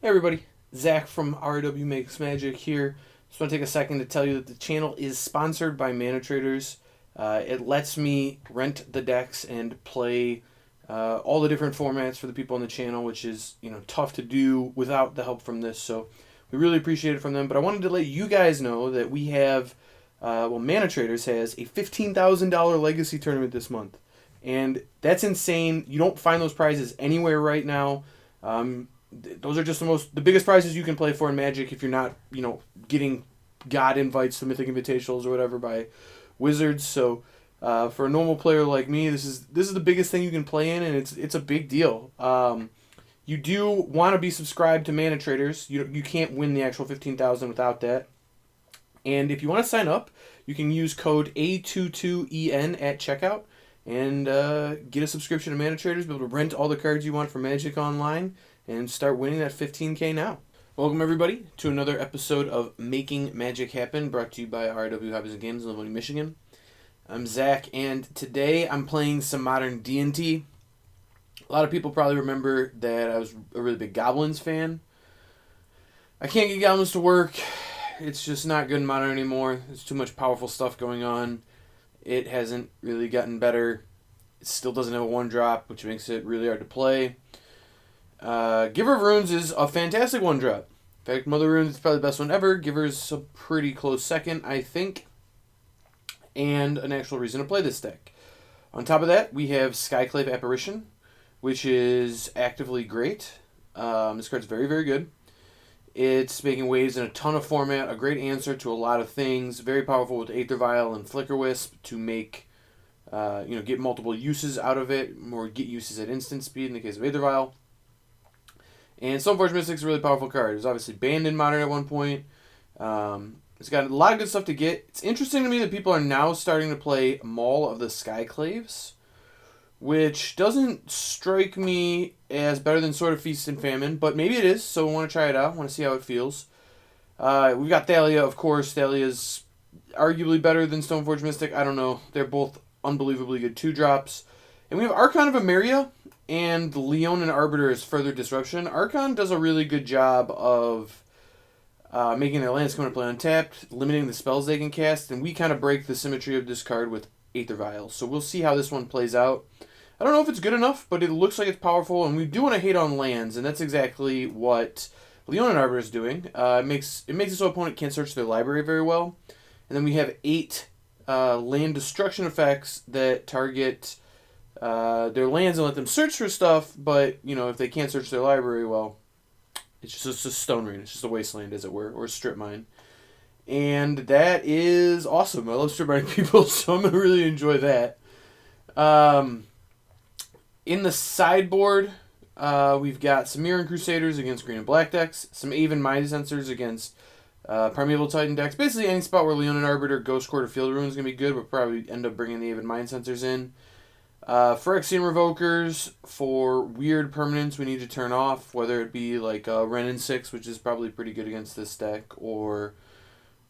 Hey everybody, Zach from RW Makes Magic here. Just want to take a second to tell you that the channel is sponsored by Mana Traders. It lets me rent the decks and play all the different formats for the people on the channel, which is tough to do without the help from this. So we really appreciate it from them. But I wanted to let you guys know that we have, Mana Traders has a $15,000 legacy tournament this month, and that's insane. You don't find those prizes anywhere right now. Those are just the biggest prizes you can play for in Magic if you're not, getting God invites to Mythic Invitationals or whatever by Wizards. So, for a normal player like me, this is the biggest thing you can play in, and it's a big deal. You do want to be subscribed to Mana Traders. You can't win the actual 15,000 without that. And if you want to sign up, you can use code A22EN at checkout and get a subscription to Mana Traders, be able to rent all the cards you want for Magic Online, and start winning that 15K now. Welcome everybody to another episode of Making Magic Happen, brought to you by RW Hobbies and Games in Livonia, Michigan. I'm Zach, and today I'm playing some modern D&T. A lot of people probably remember that I was a really big Goblins fan. I can't get Goblins to work. It's just not good in Modern anymore. There's too much powerful stuff going on. It hasn't really gotten better. It still doesn't have a 1-drop, which makes it really hard to play. Giver of Runes is a fantastic 1-drop. In fact, Mother Runes is probably the best one ever. Giver's a pretty close second, I think. And an actual reason to play this deck. On top of that, we have Skyclave Apparition, which is actively great. This card's very, very good. It's making waves in a ton of format, a great answer to a lot of things. Very powerful with Aether Vial and Flicker Wisp to make, get multiple uses out of it, or get uses at instant speed in the case of Aether Vial. And Stoneforge Mystic's a really powerful card. It was obviously banned in Modern at one point. It's got a lot of good stuff to get. It's interesting to me that people are now starting to play Maul of the Skyclaves, which doesn't strike me as better than Sword of Feast and Famine, but maybe it is, so I want to try it out. I want to see how it feels. We've got Thalia, of course. Thalia's arguably better than Stoneforge Mystic. I don't know. They're both unbelievably good 2-drops. And we have Archon of Emeria and Leonin Arbiter as further disruption. Archon does a really good job of making their lands come into play untapped, limiting the spells they can cast, and we kind of break the symmetry of this card with Aether Vials. So we'll see how this one plays out. I don't know if it's good enough, but it looks like it's powerful, and we do want to hate on lands, and that's exactly what Leonin Arbiter is doing. It makes it so opponent can't search their library very well. And then we have 8 land destruction effects that target their lands and let them search for stuff, but if they can't search their library, well, it's just a stone rain. It's just a wasteland, as it were, or a strip mine. And that is awesome. I love strip mining people, so I'm going to really enjoy that. In the sideboard, we've got some Mirran Crusaders against green and black decks, some Aven Mighty Sensors against Primeval Titan decks. Basically, any spot where Leonin Arbiter, Ghost Court, or Field Rune is going to be good. We'll probably end up bringing the Aven Mind Sensors in. Phyrexian Revokers for weird permanents we need to turn off, whether it be like Wrenn and 6, which is probably pretty good against this deck, or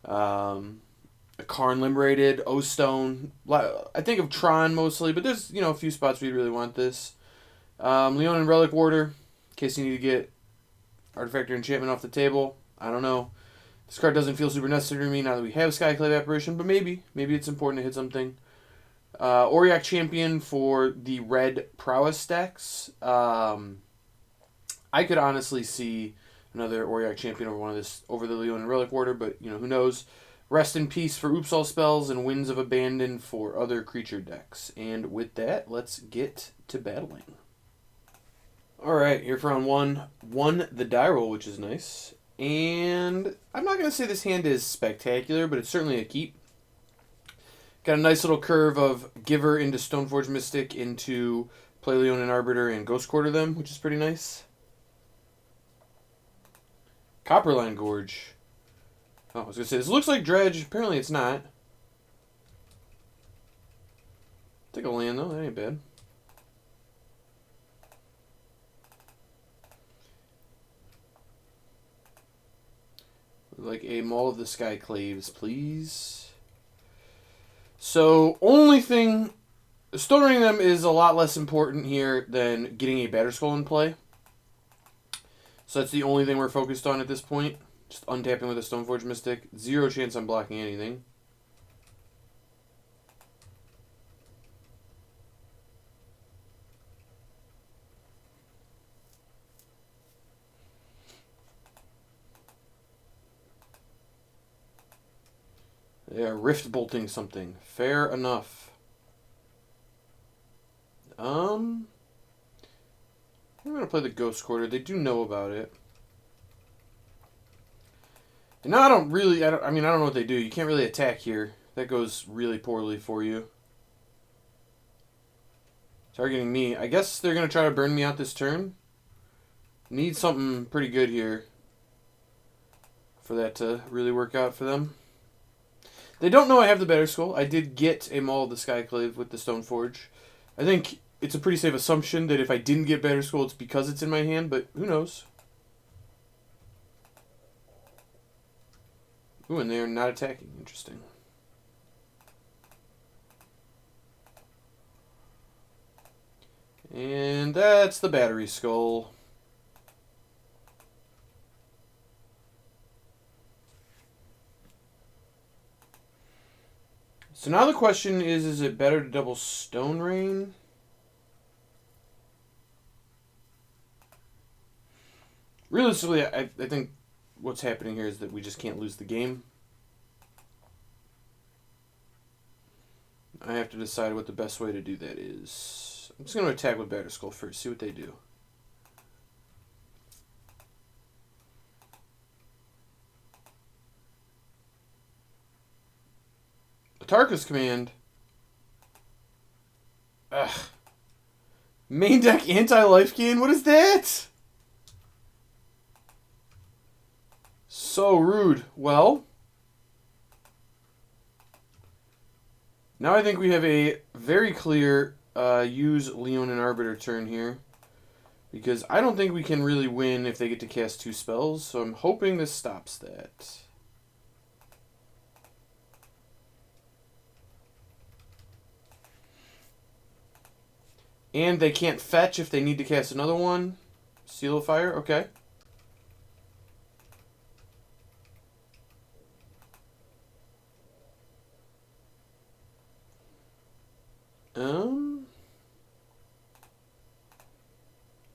a Karn Liberated, O-Stone. I think of Tron mostly, but there's a few spots we really want this. Leonin Relic Warder, in case you need to get Artifact or Enchantment off the table. I don't know. This card doesn't feel super necessary to me now that we have Skyclave Apparition, but maybe it's important to hit something. Auriok Champion for the red prowess decks. I could honestly see another Auriok Champion over the Leonin Relic Warder, but who knows. Rest in Peace for Oops All spells, and Winds of Abandon for other creature decks. And with that, let's get to battling. Alright, here for round 1. Won the die roll, which is nice. And I'm not going to say this hand is spectacular, but it's certainly a keep. Got a nice little curve of Giver into Stoneforge Mystic into play Leonin Arbiter and Ghost Quarter them, which is pretty nice. Copperline Gorge. Oh, I was going to say, this looks like Dredge. Apparently it's not. Take a land, though. That ain't bad. Like a Maul of the Skyclaves, please. So, only thing... Stonering them is a lot less important here than getting a Batterskull in play. So that's the only thing we're focused on at this point. Just untapping with a Stoneforge Mystic. 0 chance I'm blocking anything. They are rift bolting something. Fair enough. I'm gonna play the Ghost Quarter. They do know about it. And now I don't know what they do. You can't really attack here. That goes really poorly for you. Targeting me. I guess they're gonna try to burn me out this turn. Need something pretty good here for that to really work out for them. They don't know I have the Batterskull. I did get a Maul of the Skyclave with the Stoneforge. I think it's a pretty safe assumption that if I didn't get Batterskull, it's because it's in my hand, but who knows? Ooh, and they're not attacking. Interesting. And that's the Batterskull. So now the question is it better to double Stone Rain? Realistically, I think what's happening here is that we just can't lose the game. I have to decide what the best way to do that is. I'm just going to attack with Batterskull first, see what they do. Atarka's Command. Ugh. Main deck anti-life gain? What is that? So rude. Well, now I think we have a very clear use Leonin Arbiter turn here. Because I don't think we can really win if they get to cast 2 spells. So I'm hoping this stops that. And they can't fetch if they need to cast another one. Seal of Fire, okay.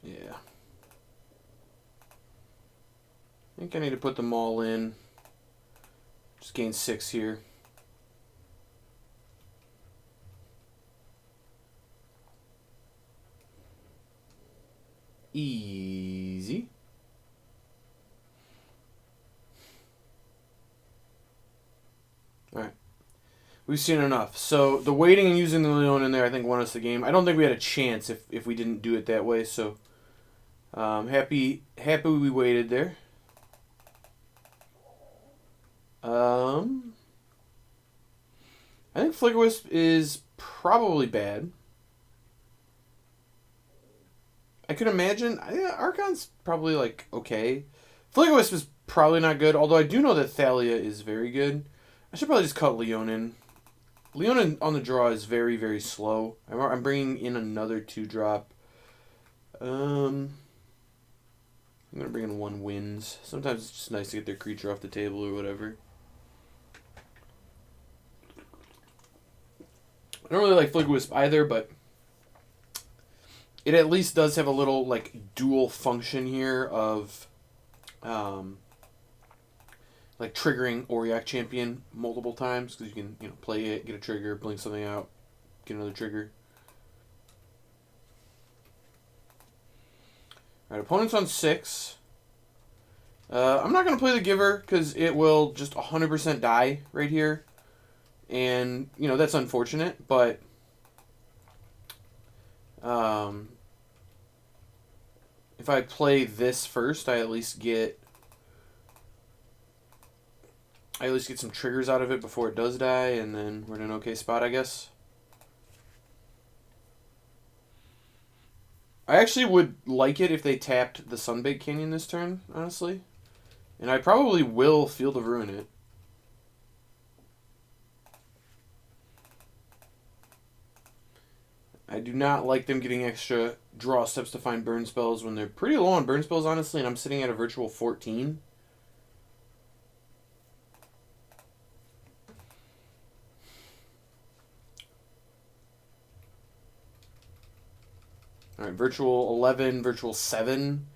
Yeah. I think I need to put them all in. Just gain 6 here. Easy. Alright. We've seen enough. So the waiting and using the Leon in there, I think, won us the game. I don't think we had a chance if we didn't do it that way. So happy we waited there. I think Flickerwisp is probably bad. I could imagine. Archon's probably like okay. Flickerwisp is probably not good, although I do know that Thalia is very good. I should probably just cut Leonin. Leonin on the draw is very, very slow. I'm bringing in another 2-drop. I'm going to bring in 1 Winds. Sometimes it's just nice to get their creature off the table or whatever. I don't really like Flickerwisp either, but it at least does have a little like dual function here of like triggering Auriok Champion multiple times because you can play it, get a trigger, blink something out, get another trigger. All right, opponent's on 6. I'm not going to play the Giver because it will just 100% die right here. And, that's unfortunate, but if I play this first, I at least get some triggers out of it before it does die, and then we're in an okay spot, I guess. I actually would like it if they tapped the Sunbaked Canyon this turn, honestly. And I probably will Field of Ruin it. I do not like them getting extra draw steps to find burn spells when they're pretty low on burn spells, honestly, and I'm sitting at a virtual 14. Alright, virtual 11, virtual 7.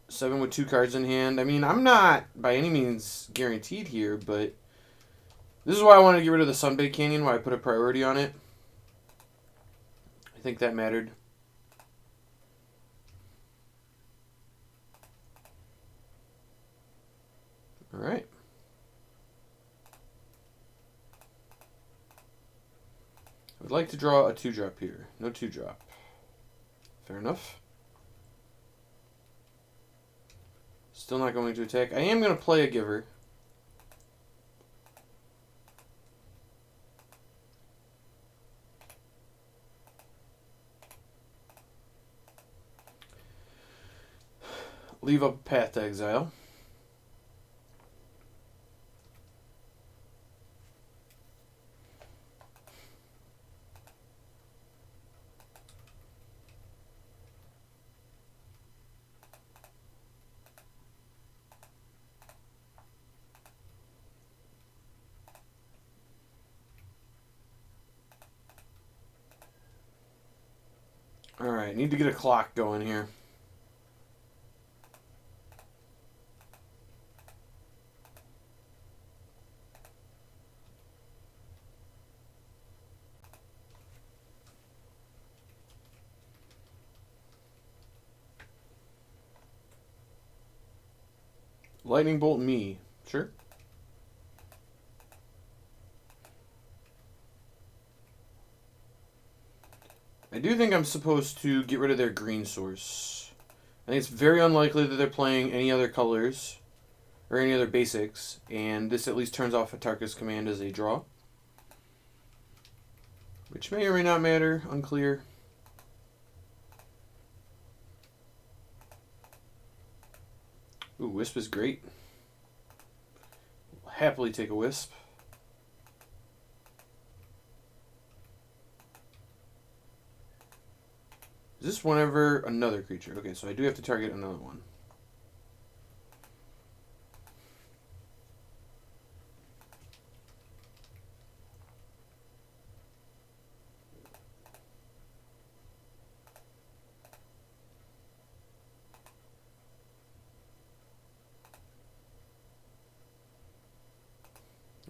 7 with 2 cards in hand. I mean, I'm not by any means guaranteed here, but this is why I wanted to get rid of the Sunbait Canyon, why I put a priority on it. I think that mattered. Alright. I would like to draw a 2-drop here. No 2-drop. Fair enough. Still not going to attack. I am going to play a Giver. Leave up a Path to Exile. Alright, need to get a clock going here. Lightning Bolt me. Sure. I do think I'm supposed to get rid of their green source. I think it's very unlikely that they're playing any other colors or any other basics, and this at least turns off Atarka's Command as a draw. Which may or may not matter, unclear. Ooh, Wisp is great. I'll happily take a Wisp. Is this whenever another creature? Okay, so I do have to target another one.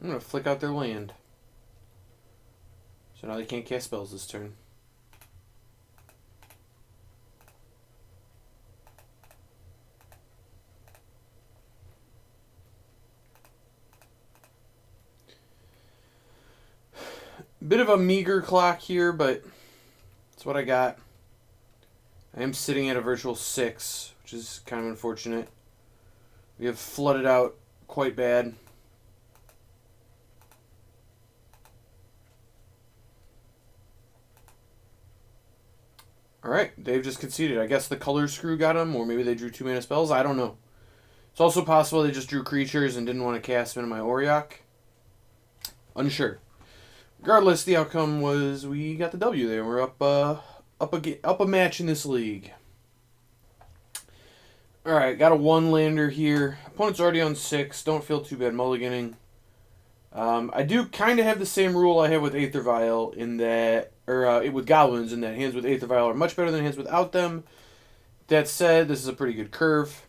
I'm going to flick out their land. So now they can't cast spells this turn. Bit of a meager clock here, but that's what I got. I am sitting at a virtual 6, which is kind of unfortunate. We have flooded out quite bad. Alright, they've just conceded. I guess the color screw got them, or maybe they drew 2 mana spells. I don't know. It's also possible they just drew creatures and didn't want to cast them into my Auriok. Unsure. Regardless, the outcome was we got the W there. We're up a match in this league. Alright, got a 1-lander here. Opponent's already on 6. Don't feel too bad mulliganing. I do kind of have the same rule I have with Aether Vial in that, or with Goblins, in that hands with Aether Vial are much better than hands without them. That said, this is a pretty good curve.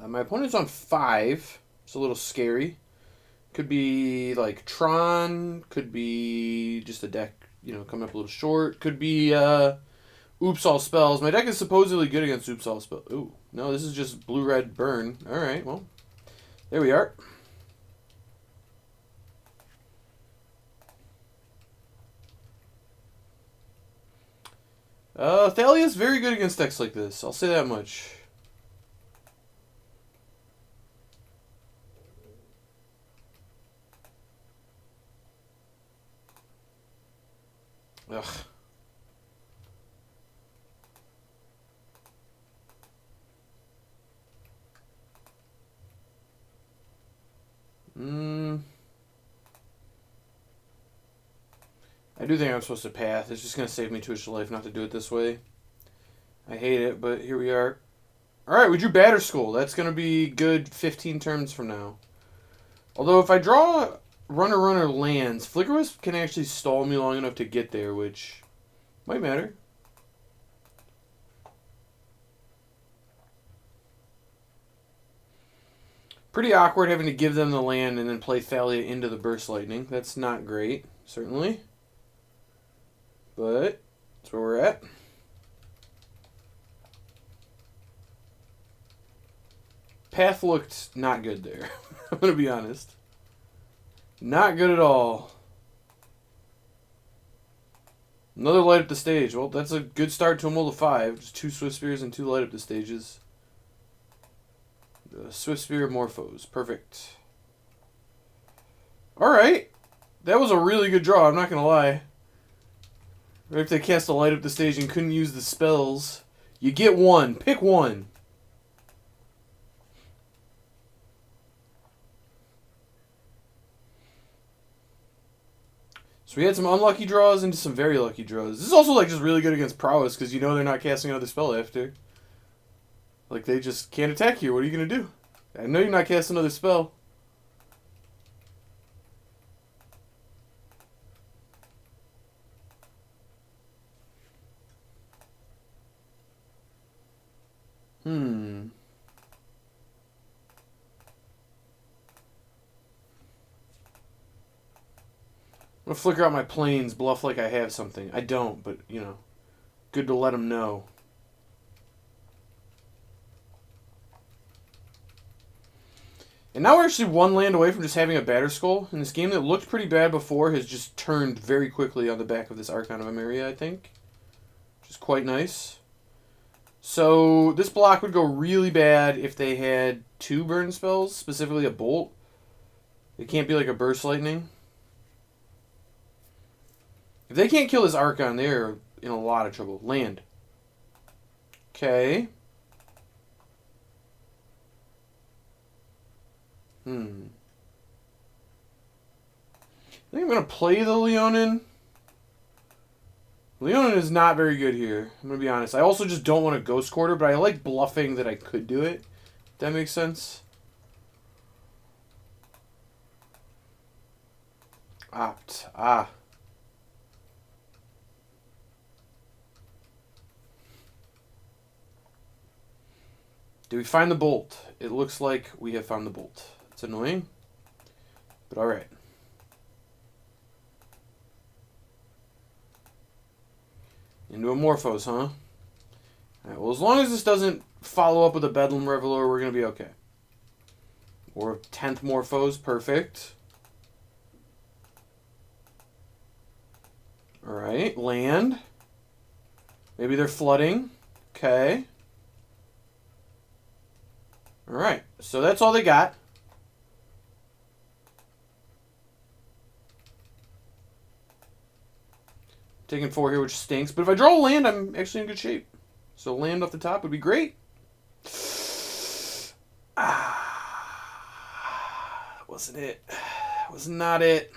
My opponent's on 5. It's a little scary. Could be like Tron. Could be just a deck, coming up a little short. Could be Oops All Spells. My deck is supposedly good against Oops All Spells. Ooh, no, this is just blue-red burn. Alright, well, there we are. Thalia's very good against decks like this. I'll say that much. Ugh. I do think I'm supposed to path. It's just going to save me too much life not to do it this way. I hate it, but here we are. Alright, we drew Batterskull. That's going to be good 15 turns from now. Although if I draw Runner lands, Flickerwisp can actually stall me long enough to get there, which might matter. Pretty awkward having to give them the land and then play Thalia into the Burst Lightning. That's not great, certainly. But that's where we're at. Path looked not good there. I'm going to be honest. Not good at all. Another light up the stage. Well, that's a good start to a mold of 5. Just 2 Swift Spears and 2 light up the stages. Swift Spear Morphos. Perfect. Alright. That was a really good draw, I'm not going to lie. Right if they cast a light up the stage and couldn't use the spells. You get one. Pick one. So we had some unlucky draws into some very lucky draws. This is also like just really good against prowess because you know they're not casting another spell after. Like they just can't attack you. What are you going to do? I know you're not casting another spell. I'm going to flicker out my planes, bluff like I have something. I don't, but, you know, good to let them know. And now we're actually one land away from just having a Batterskull. And this game that looked pretty bad before has just turned very quickly on the back of this Archon of Emeria, I think. Which is quite nice. So this block would go really bad if they had 2 burn spells, specifically a Bolt. It can't be like a Burst Lightning. If they can't kill this Archon, they're in a lot of trouble. Land. Okay. I think I'm going to play the Leonin. Leonin is not very good here. I'm going to be honest. I also just don't want a Ghost Quarter, but I like bluffing that I could do it. If that makes sense. Opt. Ah. Did we find the Bolt? It looks like we have found the Bolt. It's annoying, but alright. Into a Morphos, huh? Alright, well, as long as this doesn't follow up with a Bedlam Reveler, we're going to be okay. Or 10th Morphos, perfect. Alright, land. Maybe they're flooding. Okay. Alright, so that's all they got. Taking 4 here, which stinks. But if I draw a land, I'm actually in good shape. So land off the top would be great. Wasn't it. Was not it.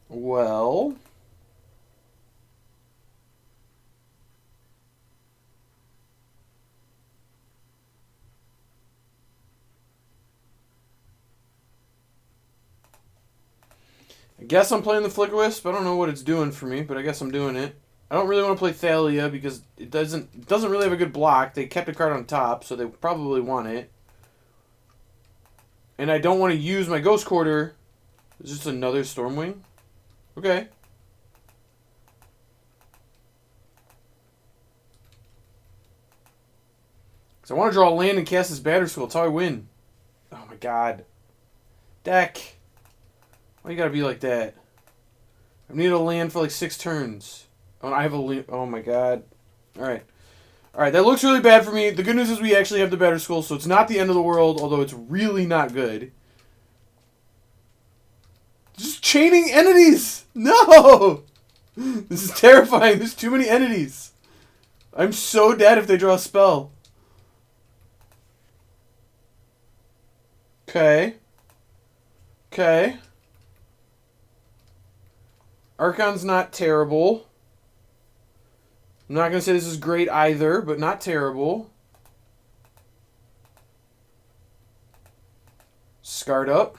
Well... I guess I'm playing the Flickerwisp. I don't know what it's doing for me, but I guess I'm doing it. I don't really want to play Thalia because it doesn't really have a good block. They kept a card on top, so they probably want it. And I don't want to use my Ghost Quarter. It's just another Stormwing. Okay. So I want to draw a land and cast this Batterskull. That's how I win. Oh my god. Deck. Why you gotta be like that? I need a land for like 6 turns. Oh, I have a... Oh my god. Alright. Alright, that looks really bad for me. The good news is we actually have the Batterskull, so it's not the end of the world, although it's really not good. Just chaining entities! No! This is terrifying. There's too many entities. I'm so dead if they draw a spell. Okay. Okay. Archon's not terrible. I'm not going to say this is great either, but not terrible. Scarred up.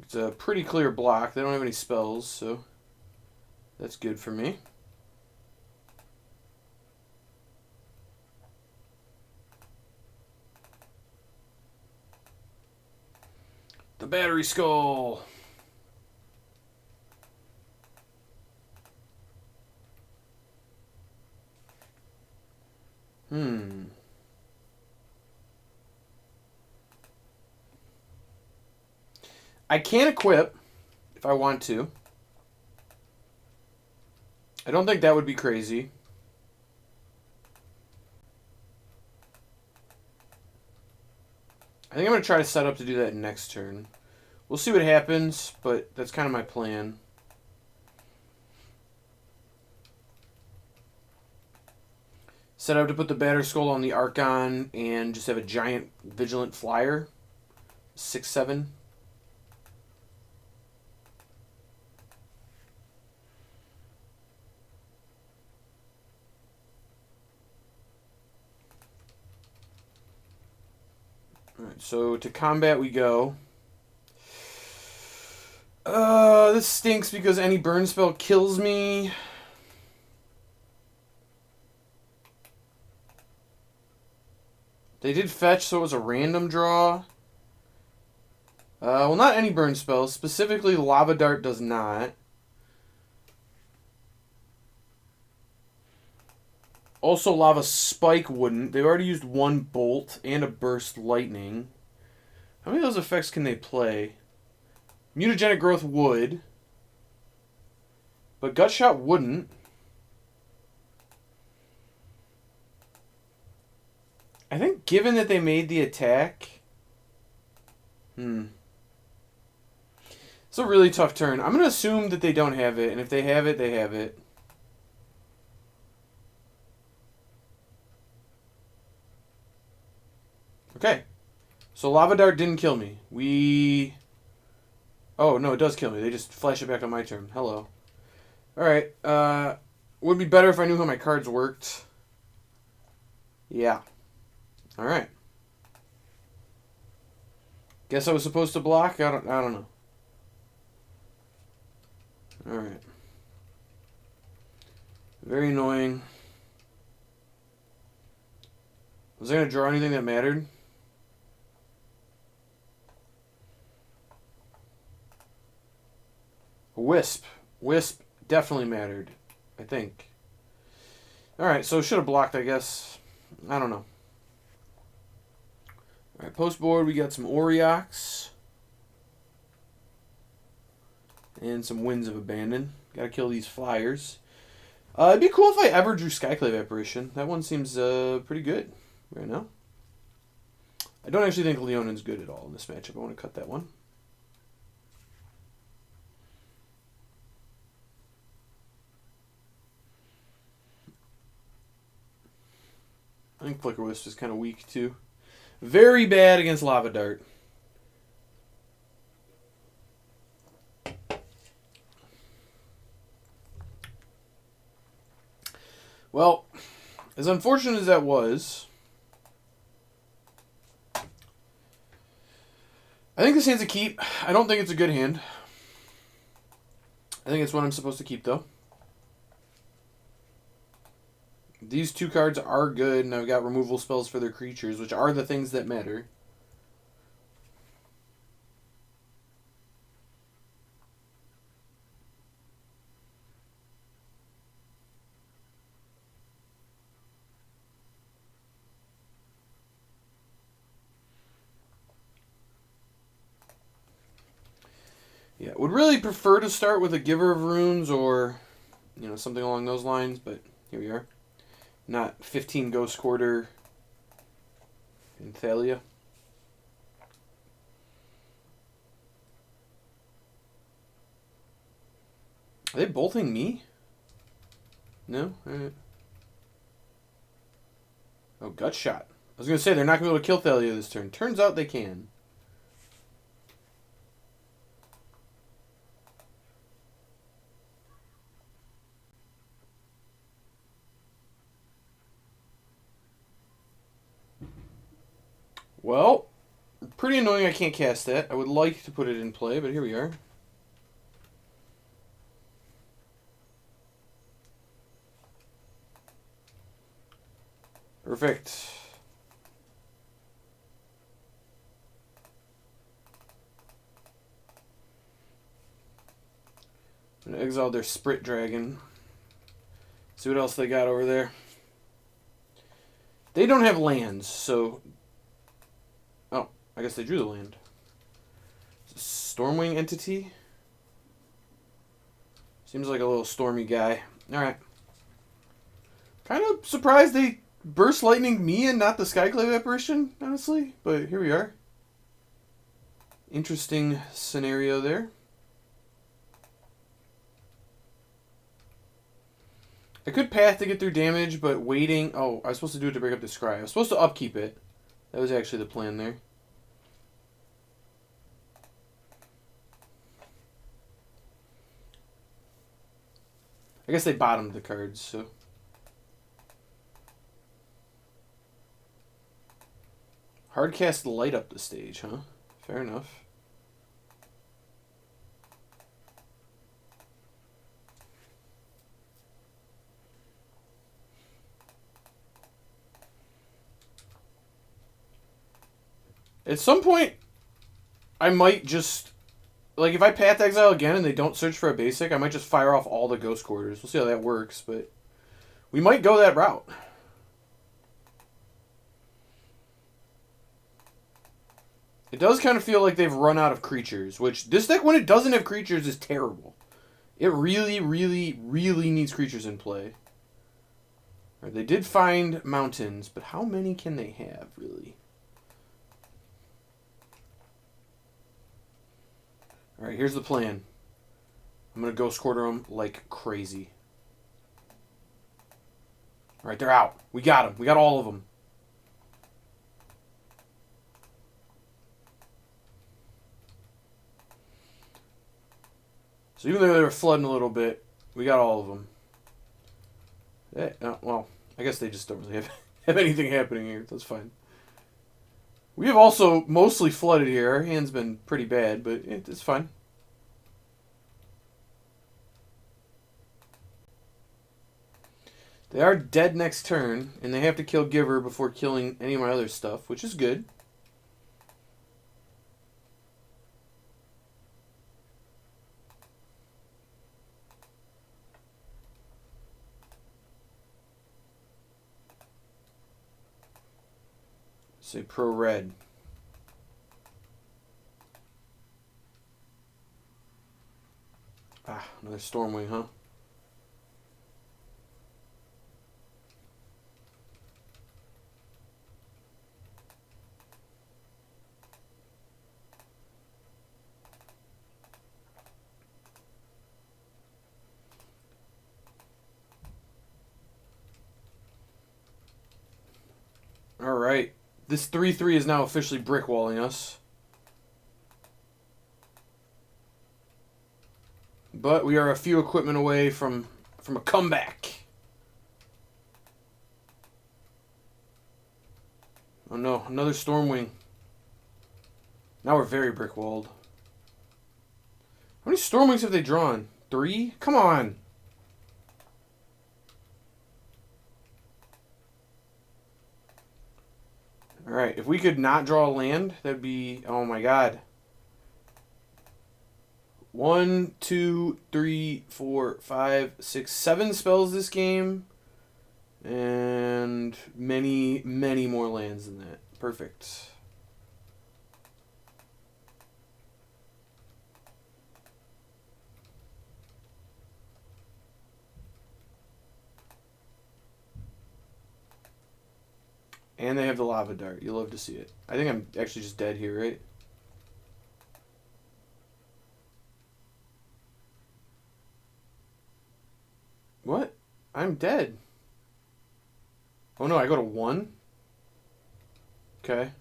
It's a pretty clear block. They don't have any spells, so that's good for me. The Battery Skull. I can equip if I want to. I don't think that would be crazy. I think I'm going to try to set up to do that next turn. We'll see what happens, but that's kind of my plan. Set up to put the Batter Skull on the Archon and just have a giant Vigilant Flyer. 6/7. Alright, so to combat we go. This stinks because any burn spell kills me. They did fetch, so it was a random draw. Well, not any burn spells. Specifically, Lava Dart does not. Also, Lava Spike wouldn't. They've already used one Bolt and a Burst Lightning. How many of those effects can they play? Mutagenic Growth would. But Gut Shot wouldn't. I think given that they made the attack... It's a really tough turn. I'm going to assume that they don't have it, and if they have it, they have it. Okay. So Lava Dart didn't kill me. Oh, no, it does kill me. They just flash it back on my turn. Hello. Alright. Would be better if I knew how my cards worked. Yeah. Alright. Guess I was supposed to block? I don't know. Alright. Very annoying. Was I going to draw anything that mattered? Wisp. Wisp definitely mattered, I think. Alright, so should have blocked, I guess. I don't know. Alright, post board, we got some Oriox. And some Winds of Abandon. Gotta kill these flyers. It'd be cool if I ever drew Skyclave Apparition. That one seems pretty good right now. I don't actually think Leonen's good at all in this matchup. I want to cut that one. I think Flicker Wisp is kind of weak too. Very bad against Lava Dart. Well, as unfortunate as that was, I think this hand's a keep. I don't think it's a good hand. I think it's one I'm supposed to keep, though. These two cards are good, and I've got removal spells for their creatures, which are the things that matter. Yeah, would really prefer to start with a Giver of Runes or, something along those lines, but here we are. Not 15 Ghost Quarter in Thalia. Are they bolting me? No? Alright. Oh, gut shot. I was going to say, they're not going to be able to kill Thalia this turn. Turns out they can. Well, pretty annoying I can't cast that. I would like to put it in play, but here we are. Perfect. I'm going to exile their Sprit Dragon. See what else they got over there. They don't have lands, so... Oh, I guess they drew the land. Stormwing Entity? Seems like a little stormy guy. Alright. Kind of surprised they burst lightning me and not the Skyclave Apparition, honestly. But here we are. Interesting scenario there. I could path to get through damage, but waiting... Oh, I was supposed to do it to break up the Scry. I was supposed to upkeep it. That was actually the plan there. I guess they bottomed the cards, so... Hardcast light up the stage, huh? Fair enough. At some point, I might just... Like, if I Path Exile again and they don't search for a basic, I might just fire off all the Ghost Quarters. We'll see how that works, but... We might go that route. It does kind of feel like they've run out of creatures, which this deck, when it doesn't have creatures, is terrible. It really, really, really needs creatures in play. Right, they did find mountains, but how many can they have, really? Alright, here's the plan. I'm going to Ghost Quarter them like crazy. Alright, they're out. We got them. We got all of them. So even though they were flooding a little bit, we got all of them. Well, I guess they just don't really have anything happening here. That's fine. We have also mostly flooded here. Our hand's been pretty bad, but it's fine. They are dead next turn, and they have to kill Giver before killing any of my other stuff, which is good. Say pro red. Ah, another Stormwing, huh? Alright. This 3-3 is now officially brickwalling us. But we are a few equipment away from a comeback. Oh no, another Stormwing. Now we're very brickwalled. How many Stormwings have they drawn? 3? Come on! Alright, if we could not draw a land, that'd be... Oh my god. 1, 2, 3, 4, 5, 6, 7 spells this game. And many, many more lands than that. Perfect. And they have the Lava Dart. You'll love to see it. I think I'm actually just dead here, right? What? I'm dead. Oh no, I go to 1? Okay.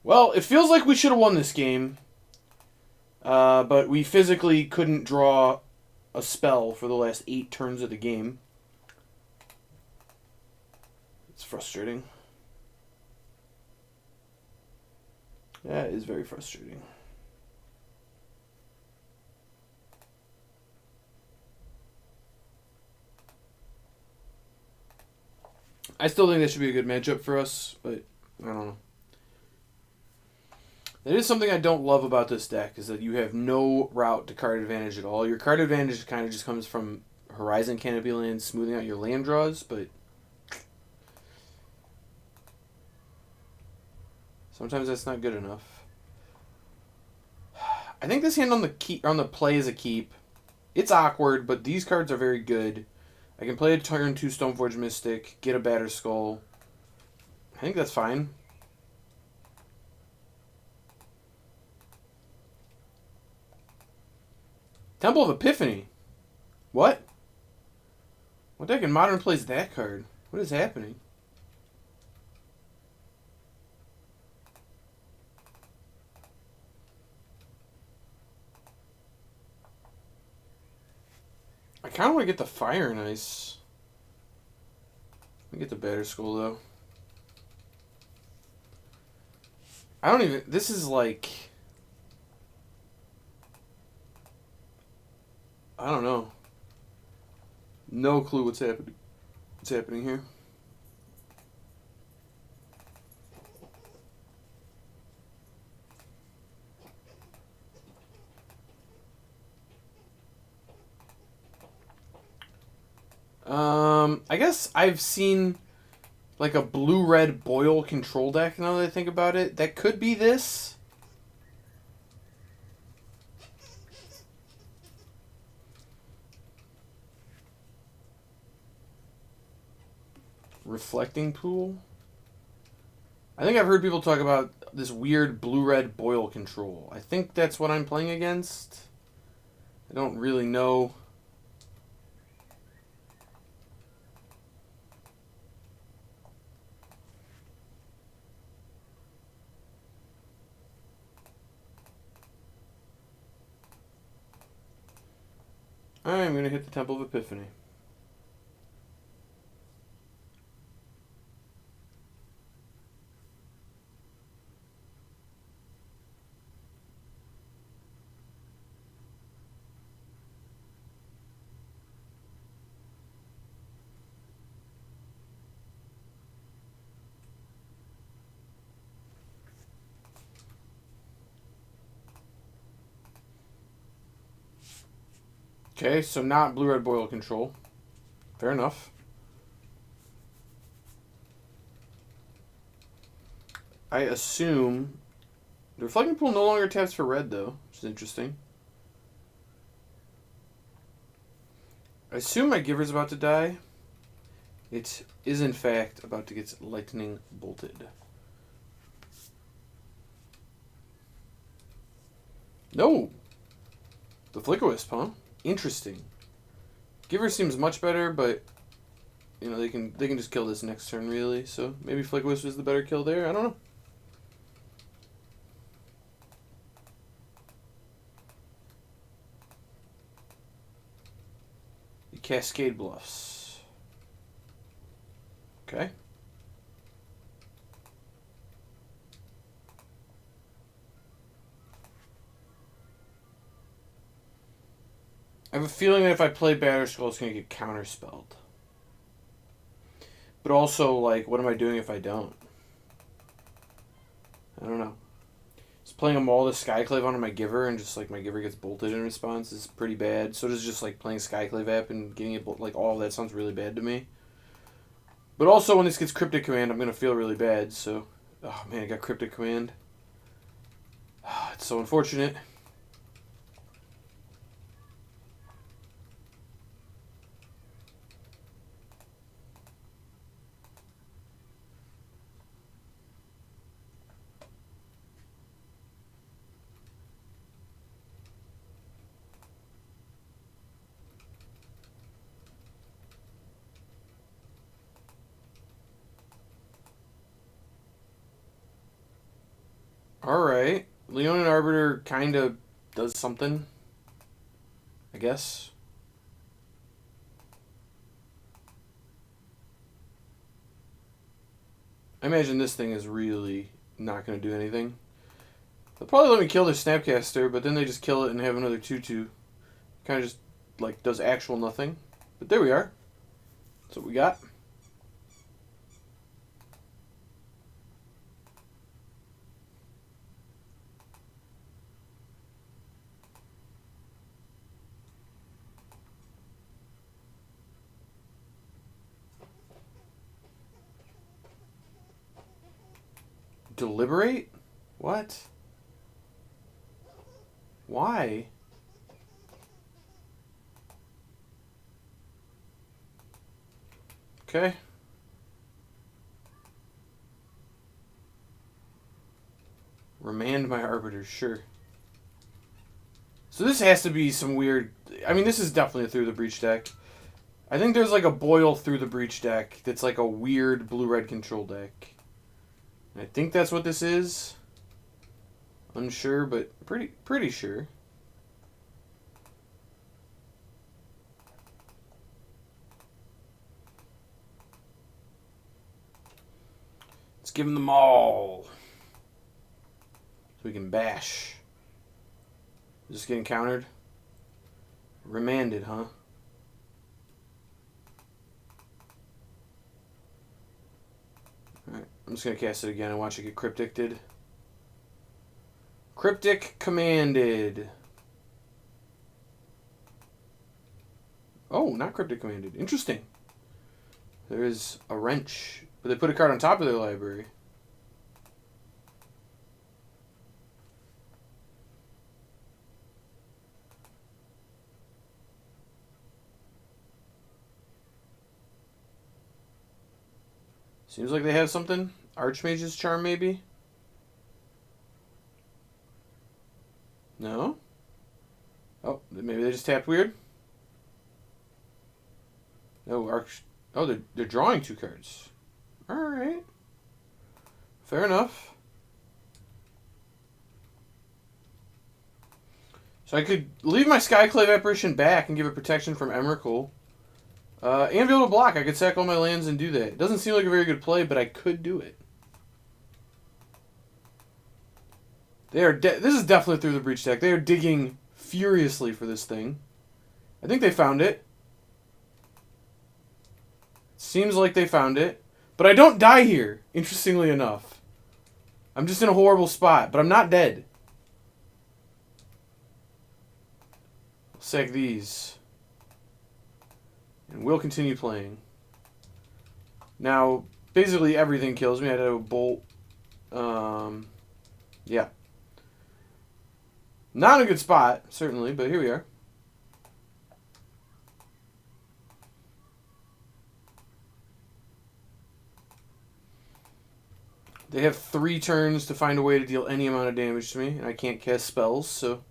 Well, it feels like we should have won this game. But we physically couldn't draw a spell for the last 8 turns of the game. It's frustrating. Yeah, it is very frustrating. I still think that should be a good matchup for us, but I don't know. That is something I don't love about this deck, is that you have no route to card advantage at all. Your card advantage kind of just comes from Horizon Canopy lands, smoothing out your land draws, but sometimes that's not good enough. I think this hand on the play is a keep. It's awkward, but these cards are very good. I can play a turn 2 Stoneforge Mystic, get a Batterskull. I think that's fine. Temple of Epiphany. What? What deck in Modern plays that card? What is happening? I kind of want to get the Fire and Ice. Let me get the Batterskull, though. I don't even... This is like... I don't know. No clue what's happening. What's happening here? I guess I've seen like a blue-red Boyle control deck now that I think about it. That could be this. Reflecting Pool. I think I've heard people talk about this weird blue-red Boyle control. I think that's what I'm playing against. I don't really know. I'm going to hit the Temple of Epiphany. Okay, so not blue-red Boyle control. Fair enough. I assume... The Reflecting Pool no longer taps for red, though, which is interesting. I assume my Giver's about to die. It is, in fact, about to get lightning bolted. No! The Flickerwisp, huh? Interesting. Giver seems much better, but you know they can just kill this next turn really. So maybe Flickerwisp is the better kill there. I don't know. The Cascade Bluffs. Okay. I have a feeling that if I play Batterskull, it's going to get counterspelled. But also, like, what am I doing if I don't? I don't know. Just playing a Maul the Skyclave onto my Giver and just, like, my Giver gets bolted in response is pretty bad. So does just, like, playing Skyclave app and getting it, like, all of that sounds really bad to me. But also, when this gets Cryptic Command, I'm going to feel really bad, so... Oh, man, I got Cryptic Command. Oh, it's so unfortunate. Alright. Leonin Arbiter kind of does something, I guess. I imagine this thing is really not going to do anything. They'll probably let me kill their Snapcaster, but then they just kill it and have another 2/2. Kind of just, like, does actual nothing. But there we are. That's what we got. Deliberate? What? Why? Okay. Remand my Arbiter, sure. So this has to be some weird... I mean, this is definitely a Through the Breach deck. I think there's like a Boyle Through the Breach deck that's like a weird blue-red control deck. I think that's what this is. Unsure, but pretty sure. Let's give him the maul. So we can bash. Is this getting countered? Remanded, huh? Alright, I'm just going to cast it again and watch it get Cryptic-ed. Cryptic commanded. Oh, not Cryptic commanded. Interesting. There is a wrench. But they put a card on top of their library. Seems like they have something. Archmage's Charm, maybe? No? Oh, maybe they just tapped weird? No, Oh, they're drawing 2 cards. Alright. Fair enough. So I could leave my Skyclave Apparition back and give it protection from Emrakul. And be able to block. I could sack all my lands and do that. It doesn't seem like a very good play, but I could do it. This is definitely Through the Breach deck. They are digging furiously for this thing. I think they found it. Seems like they found it. But I don't die here, interestingly enough. I'm just in a horrible spot, but I'm not dead. I'll sack these. And we'll continue playing. Now, basically everything kills me. I had a bolt. Yeah. Not a good spot, certainly, but here we are. They have 3 turns to find a way to deal any amount of damage to me, and I can't cast spells, so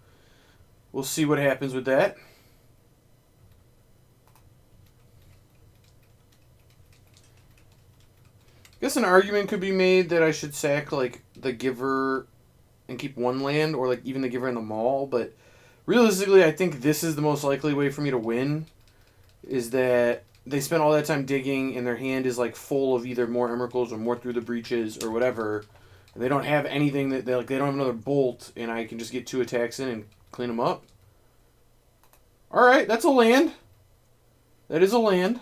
we'll see what happens with that. I guess an argument could be made that I should sack, like, the Giver and keep 1 land, or, like, even the Giver and the Maul, but realistically, I think this is the most likely way for me to win, is that they spent all that time digging, and their hand is, like, full of either more Emrakuls or more Through the Breaches or whatever, and they don't have anything that, they don't have another Bolt, and I can just get 2 attacks in and clean them up. Alright, that's a land. That is a land.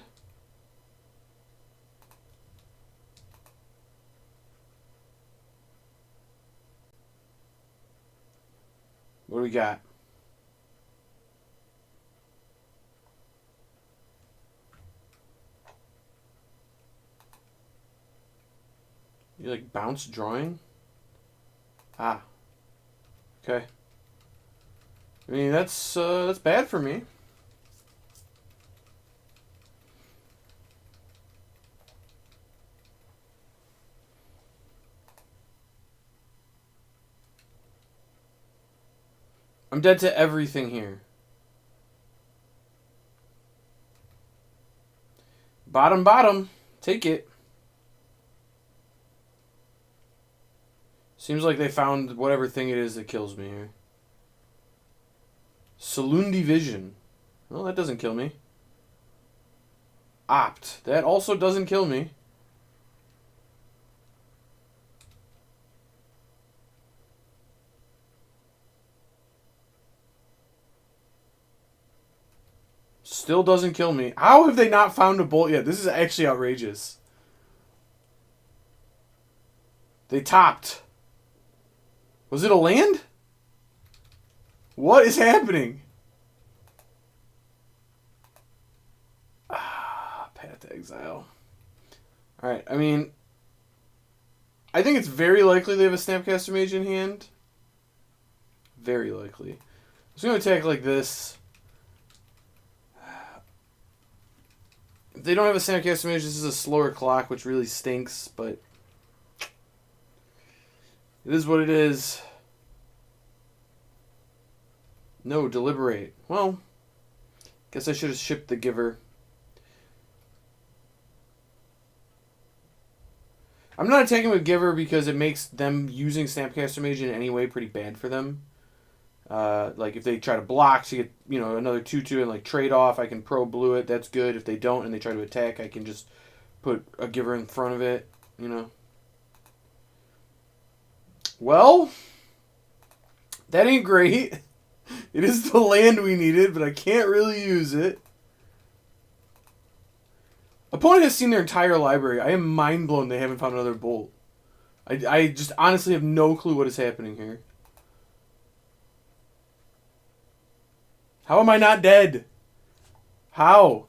What do we got? You like bounce drawing? Ah. Okay. I mean, that's bad for me. I'm dead to everything here. Bottom. Take it. Seems like they found whatever thing it is that kills me here. Saloon Division. Well, that doesn't kill me. Opt. That also doesn't kill me. Still doesn't kill me. How have they not found a bolt yet? This is actually outrageous. They topped. Was it a land? What is happening? Path to Exile. Alright, I mean, I think it's very likely they have a Snapcaster Mage in hand. Very likely. I'm going to attack like this. If they don't have a Snapcaster Mage, this is a slower clock, which really stinks, but it is what it is. No, deliberate. Well, guess I should have shipped the Giver. I'm not attacking with Giver because it makes them using Snapcaster Mage in any way pretty bad for them. Like if they try to block to get, you know, another 2/2 and like trade off, I can pro blue it. That's good. If they don't and they try to attack, I can just put a Giver in front of it, you know. Well, that ain't great. It is the land we needed, but I can't really use it. Opponent has seen their entire library. I am mind blown they haven't found another bolt. I just honestly have no clue what is happening here. How am I not dead? How?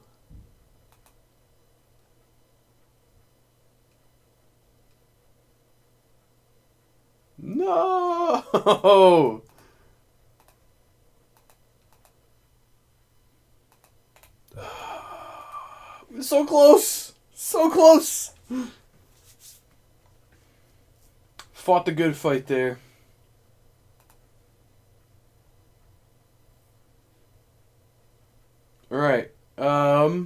No! So close! So close! Fought the good fight there. Alright. I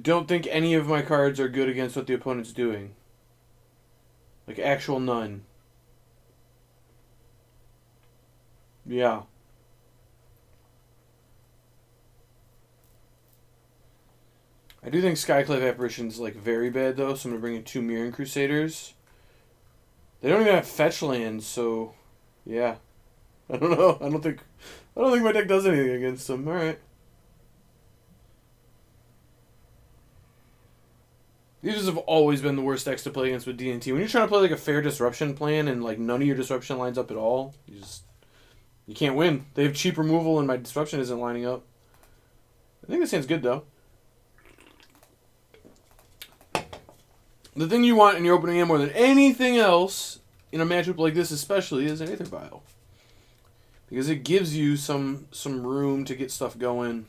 don't think any of my cards are good against what the opponent's doing. Like, actual none. Yeah. I do think Skyclave Apparition's, like, very bad, though, so I'm going to bring in 2 Mirran Crusaders. They don't even have fetch lands, so... Yeah. I don't know. I don't think my deck does anything against them. Alright. These have always been the worst decks to play against with D&T. When you're trying to play like a fair disruption plan and like none of your disruption lines up at all, you can't win. They have cheap removal and my disruption isn't lining up. I think this hand's good though. The thing you want in your opening hand more than anything else in a matchup like this especially is an Aether Vial. Because it gives you some room to get stuff going.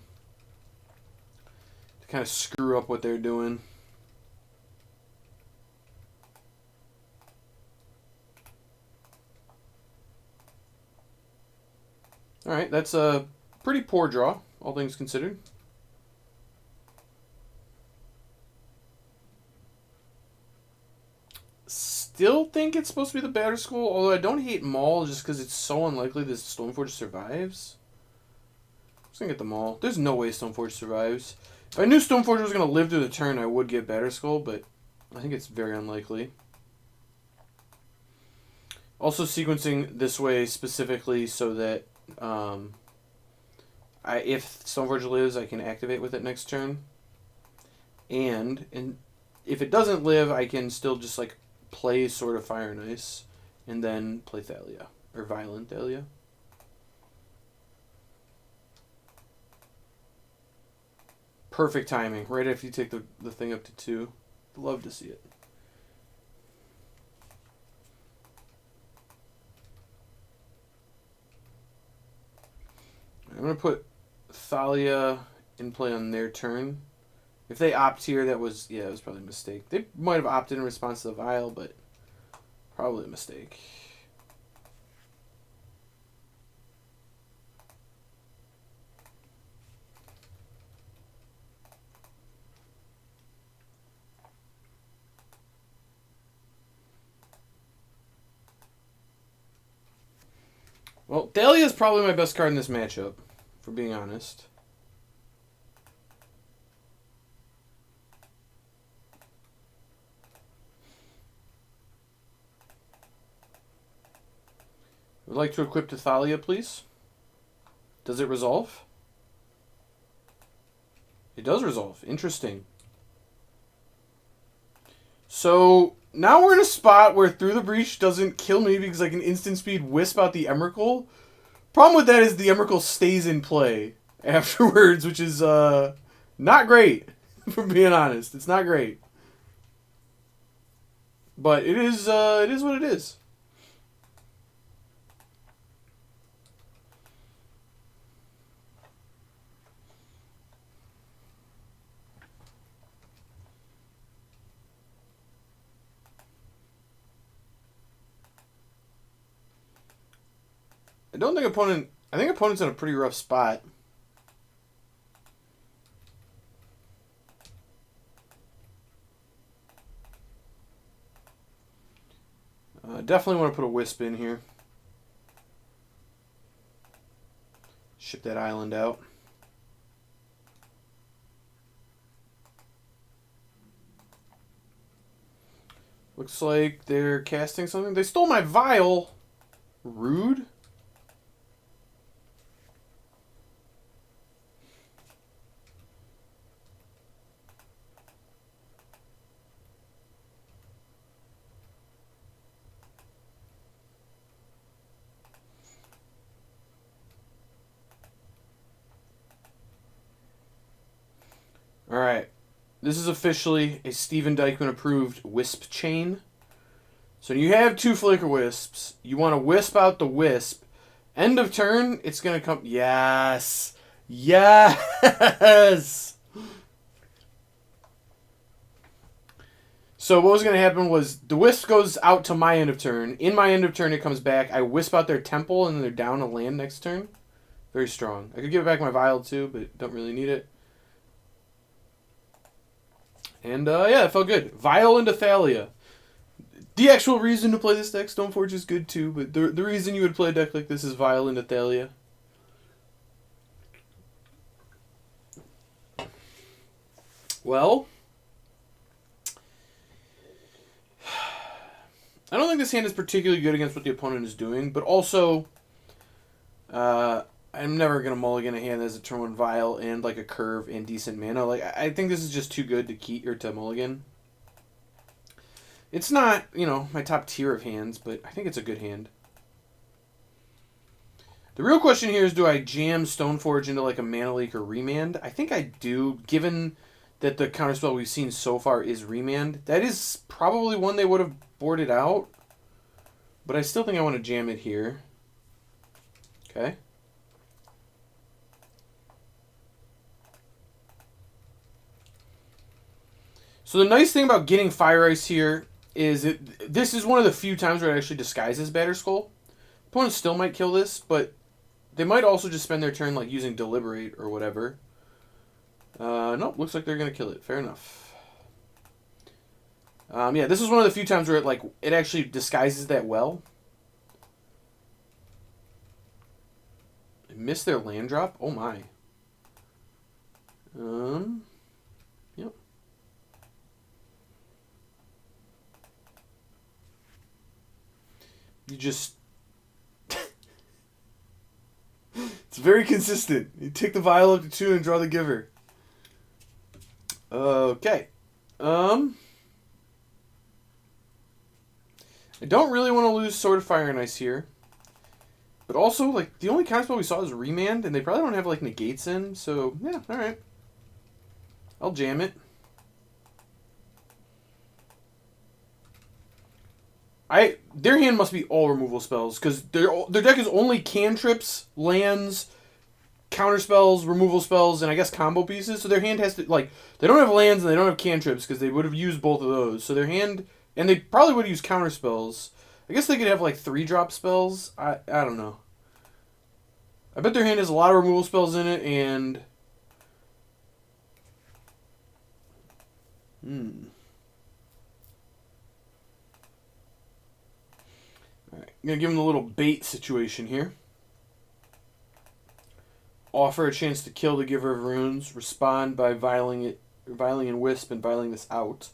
To kind of screw up what they're doing. Alright, that's a pretty poor draw, all things considered. Still think it's supposed to be the Batterskull, although I don't hate Maul just because it's so unlikely this Stoneforge survives. I'm just going to get the Maul. There's no way Stoneforge survives. If I knew Stoneforge was going to live through the turn, I would get Batterskull, but I think it's very unlikely. Also sequencing this way specifically so that if Stoneforge lives, I can activate with it next turn. And if it doesn't live, I can still just like play Sword of Fire and Ice and then play Thalia. Or Violent Thalia. Perfect timing. Right after you take the thing up to 2. Love to see it. I'm going to put Thalia in play on their turn. If they opt here, it was probably a mistake. They might have opted in response to the Vial, but probably a mistake. Well, Thalia is probably my best card in this matchup, for being honest. Would like to equip to Thalia, please. Does it resolve? It does resolve. Interesting. So now we're in a spot where Through the Breach doesn't kill me because I can instant speed Wisp out the Emrakul. Problem with that is the Emrakul stays in play afterwards, which is not great, for being honest. It's not great. But it is what it is. I think opponent's in a pretty rough spot. Definitely want to put a Wisp in here. Ship that island out. Looks like they're casting something. They stole my Vial. Rude. Alright. This is officially a Steven Dykman approved Wisp chain. So you have 2 Flicker Wisps. You want to Wisp out the Wisp. End of turn, it's going to come... Yes! Yes! So what was going to happen was the Wisp goes out to my end of turn. In my end of turn, it comes back. I Wisp out their Temple, and then they're down a land next turn. Very strong. I could give back my Vial too, but don't really need it. And, yeah, it felt good. Vial into Thalia. The actual reason to play this deck, Stoneforge is good too, but the reason you would play a deck like this is Vial into Thalia. Well, I don't think this hand is particularly good against what the opponent is doing, but also, I'm never going to mulligan a hand that has a turn 1 Vial and like a curve and decent mana. Like, I think this is just too good to keep or to mulligan. It's not, you know, my top tier of hands, but I think it's a good hand. The real question here is, do I jam Stoneforge into like a Mana Leak or Remand? I think I do, given that the counterspell we've seen so far is Remand. That is probably one they would have boarded out, but I still think I want to jam it here. Okay. So the nice thing about getting Fire Ice here is this is one of the few times where it actually disguises Batterskull. Opponents still might kill this, but they might also just spend their turn like using Deliberate or whatever. Nope, looks like they're going to kill it. Fair enough. Yeah, this is one of the few times where it actually disguises that well. I missed their land drop? Oh my. Yep. You just... It's very consistent. You take the Vial up to 2 and draw the Giver. Okay. I don't really want to lose Sword of Fire and Ice here. But also, like, the only counterspell we saw is Remand, and they probably don't have, like, negates in, so, yeah, alright. I'll jam it. Their hand must be all removal spells, because their deck is only cantrips, lands, counterspells, removal spells, and I guess combo pieces. So their hand has to, like, they don't have lands and they don't have cantrips, because they would have used both of those. So their hand, and they probably would have used counterspells. I guess they could have, like, 3-drop spells. I don't know. I bet their hand has a lot of removal spells in it, and... Alright, I'm going to give them a little bait situation here. offer a chance to kill the Giver of Runes, respond by viling in Wisp and viling this out.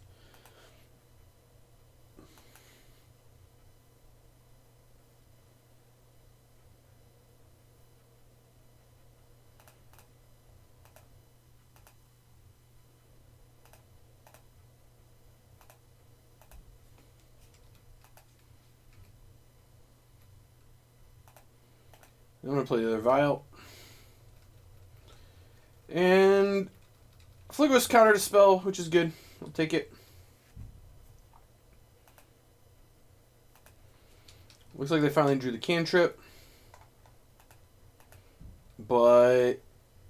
I'm going to play the other Vial. And Flicker countered a spell, which is good. I'll take it. Looks like they finally drew the cantrip. But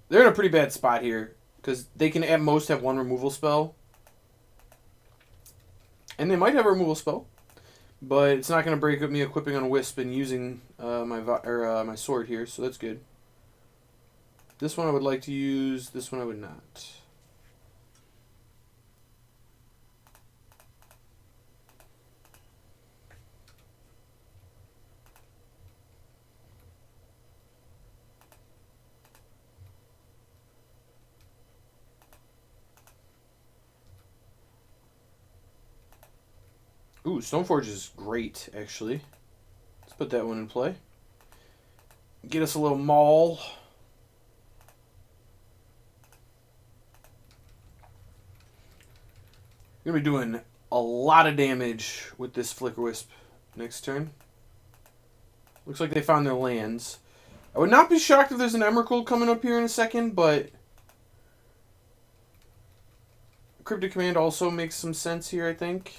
they're in a pretty bad spot here. Because they can at most have one removal spell. And they might have a removal spell. But it's not going to break up me equipping on a Wisp and using my sword here, so that's good. This one I would like to use, this one I would not. Ooh, Stoneforge is great, actually. Let's put that one in play. Get us a little maul. We're going to be doing a lot of damage with this Flicker Wisp next turn. Looks like they found their lands. I would not be shocked if there's an Emrakul coming up here in a second, but Cryptic Command also makes some sense here, I think.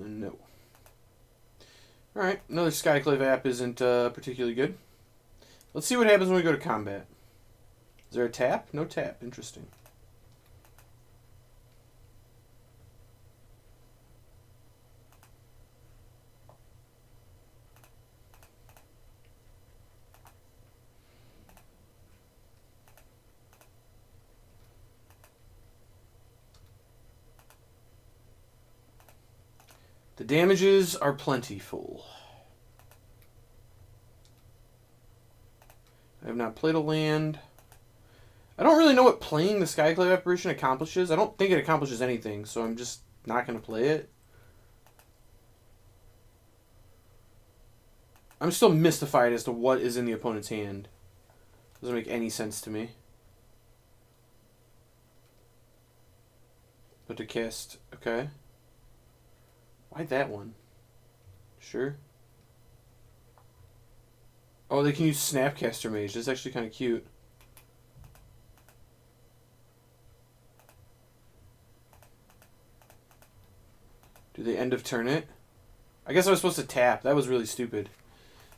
No. Alright, another Skyclave app isn't particularly good. Let's see what happens when we go to combat. Is there a tap? No tap. Interesting. The damages are plentiful. I have not played a land. I don't really know what playing the Skyclave Apparition accomplishes. I don't think it accomplishes anything, so I'm just not going to play it. I'm still mystified as to what is in the opponent's hand. Doesn't make any sense to me. But to cast, okay. Why that one? Sure. Oh, they can use Snapcaster Mage. That's actually kind of cute. Do they end of turn it? I guess I was supposed to tap. That was really stupid.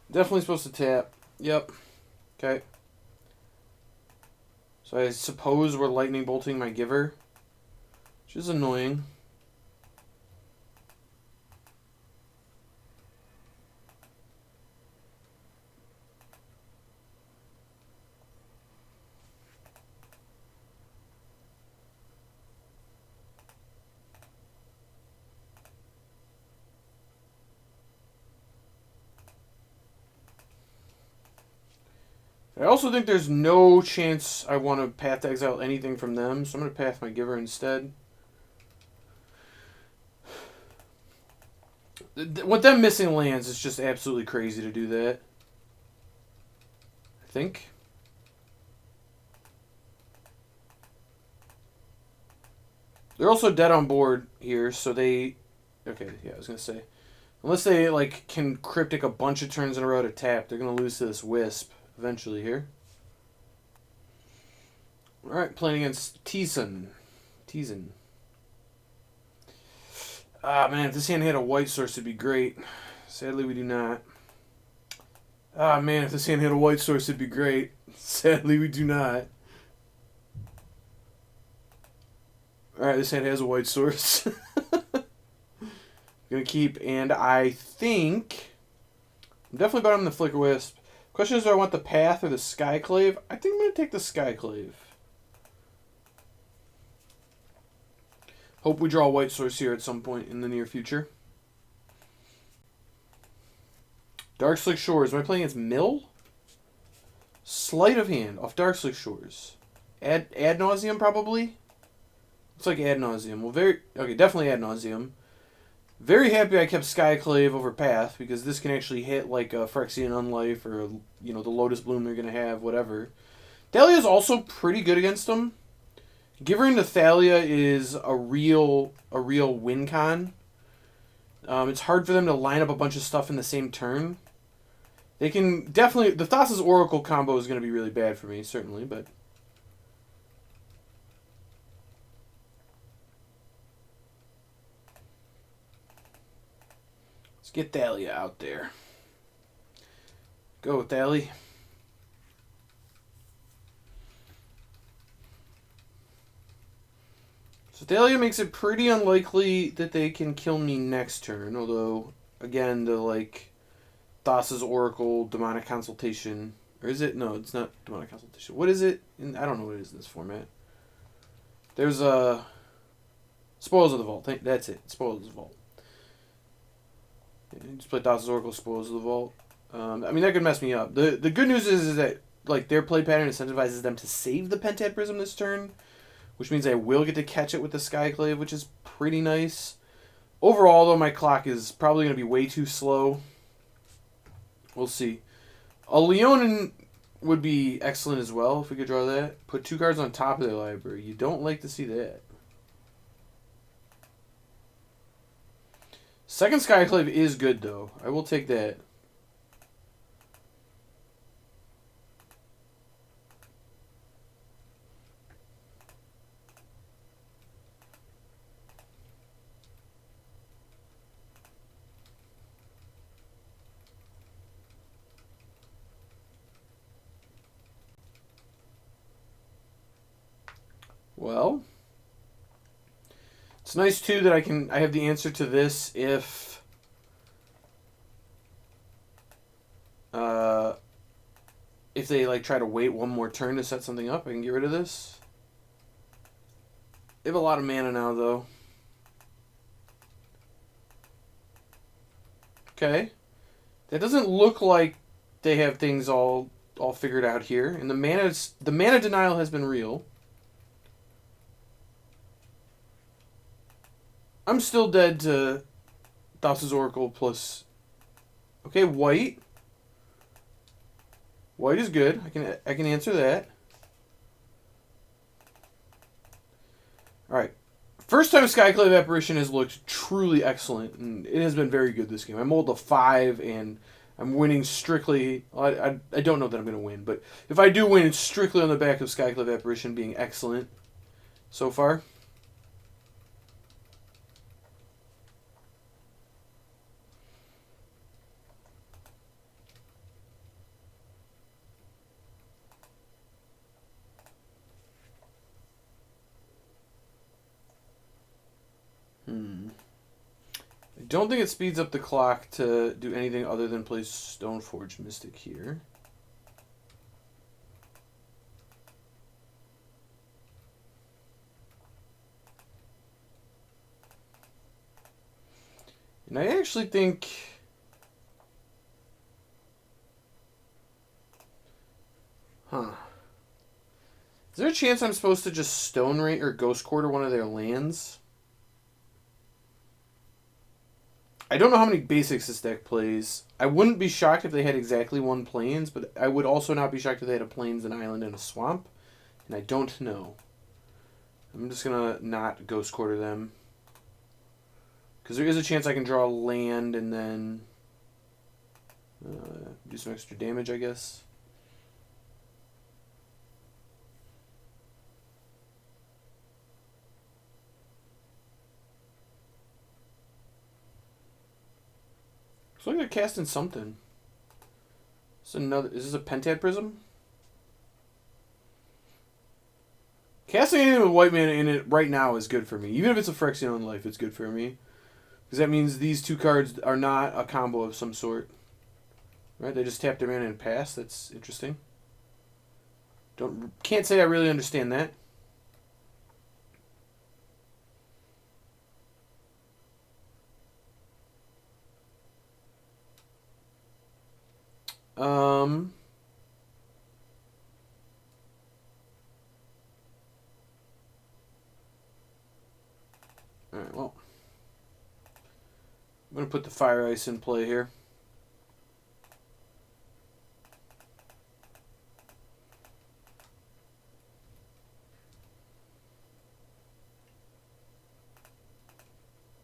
Definitely supposed to tap. Yep. Okay. So I suppose we're lightning bolting my Giver, which is annoying. I also think there's no chance I want to Path to Exile anything from them, so I'm going to Path my Giver instead. With them missing lands, it's just absolutely crazy to do that. I think. They're also dead on board here, so they... Okay, yeah, I was going to say. Unless they like can Cryptic a bunch of turns in a row to tap, they're going to lose to this Wisp eventually here. Alright, playing against Teason. Ah, man, if this hand had a white source, it'd be great. Sadly, we do not. Ah, man, if this hand had a white source, it'd be great. Sadly, we do not. Alright, this hand has a white source. Gonna keep, and I think... I'm definitely better on the Flicker Wisp. Question is, do I want the Path or the Skyclave? I think I'm going to take the Skyclave. Hope we draw a white source here at some point in the near future. Darkslick Shores. Am I playing against Mill? Sleight of hand off Darkslick Shores. Ad nauseum probably? Looks like ad nauseum. Well, definitely ad nauseum. Very happy I kept Skyclave over Path, because this can actually hit like a Phyrexian Unlife or, you know, the Lotus Bloom they're going to have, whatever. Dahlia's also pretty good against them. Giver into Thalia is a real win con. It's hard for them to line up a bunch of stuff in the same turn. They can definitely... The Thassa's Oracle combo is going to be really bad for me, certainly, but... Let's get Thalia out there. Go, Thalia. So Thalia makes it pretty unlikely that they can kill me next turn, although, again, the, like... Thassa's Oracle, Demonic Consultation. Or is it? No, it's not Demonic Consultation. What is it? I don't know what it is in this format. There's a... Spoils of the Vault. That's it. Spoils of the Vault. Yeah, just play Thassa's Oracle, Spoils of the Vault. I mean, that could mess me up. The good news is that like their play pattern incentivizes them to save the Pentad Prism this turn, which means I will get to catch it with the Skyclave, which is pretty nice. Overall, though, my clock is probably going to be way too slow. We'll see. A Leonin would be excellent as well if we could draw that. Put 2 cards on top of their library. You don't like to see that. Second Skyclave is good, though. I will take that. Well, it's nice too that I have the answer to this if they like try to wait one more turn to set something up, I can get rid of this. They have a lot of mana now, though. Okay, that doesn't look like they have things all figured out here, and the mana denial has been real. I'm still dead to Thassa's Oracle plus... Okay, white. White is good. I can answer that. Alright. First time Skyclave Apparition has looked truly excellent, and it has been very good this game. I mulled a 5, and I'm winning strictly... I don't know that I'm going to win, but if I do win, it's strictly on the back of Skyclave Apparition being excellent so far. I don't think it speeds up the clock to do anything other than play Stoneforge Mystic here. And I actually think... Huh. Is there a chance I'm supposed to just Stone Rain or Ghost Quarter one of their lands? I don't know how many basics this deck plays. I wouldn't be shocked if they had exactly 1 plains, but I would also not be shocked if they had a plains, an island, and a swamp. And I don't know. I'm just going to not Ghost Quarter them. Because there is a chance I can draw land and then do some extra damage, I guess. Looks like they're casting something. Is this a Pentad Prism? Casting anything with white mana in it right now is good for me. Even if it's a Phyrexian Unlife, it's good for me. Because that means these 2 cards are not a combo of some sort. Right? They just tap their mana and pass. That's interesting. Can't say I really understand that. Um. Alright, well. I'm going to put the Fire Ice in play here.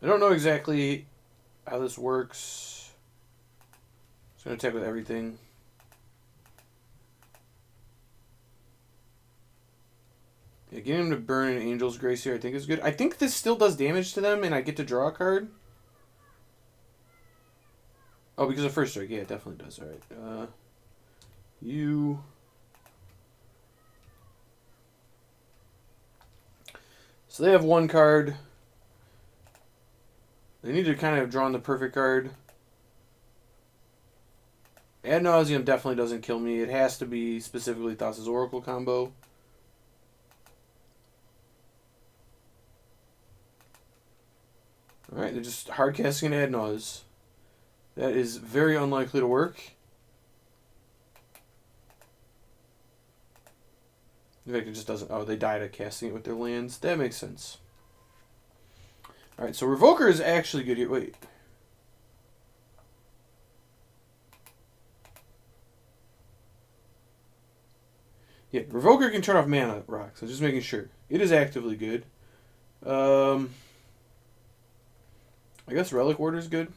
I don't know exactly how this works. It's going to attack with everything. Yeah, getting him to burn an Angel's Grace here I think is good. I think this still does damage to them and I get to draw a card. Oh, because of first strike. Yeah, it definitely does. Alright. You... So they have one card. They need to kind of have drawn the perfect card. Ad Nauseam definitely doesn't kill me. It has to be specifically Thassa's Oracle combo. Alright, they're just hard casting an Ad Naus. That is very unlikely to work. In fact, it just doesn't... Oh, they died at casting it with their lands. That makes sense. Alright, so Revoker is actually good here. Wait. Yeah, Revoker can turn off mana rocks. I'm just making sure. It is actively good. I guess Relic Warder is good.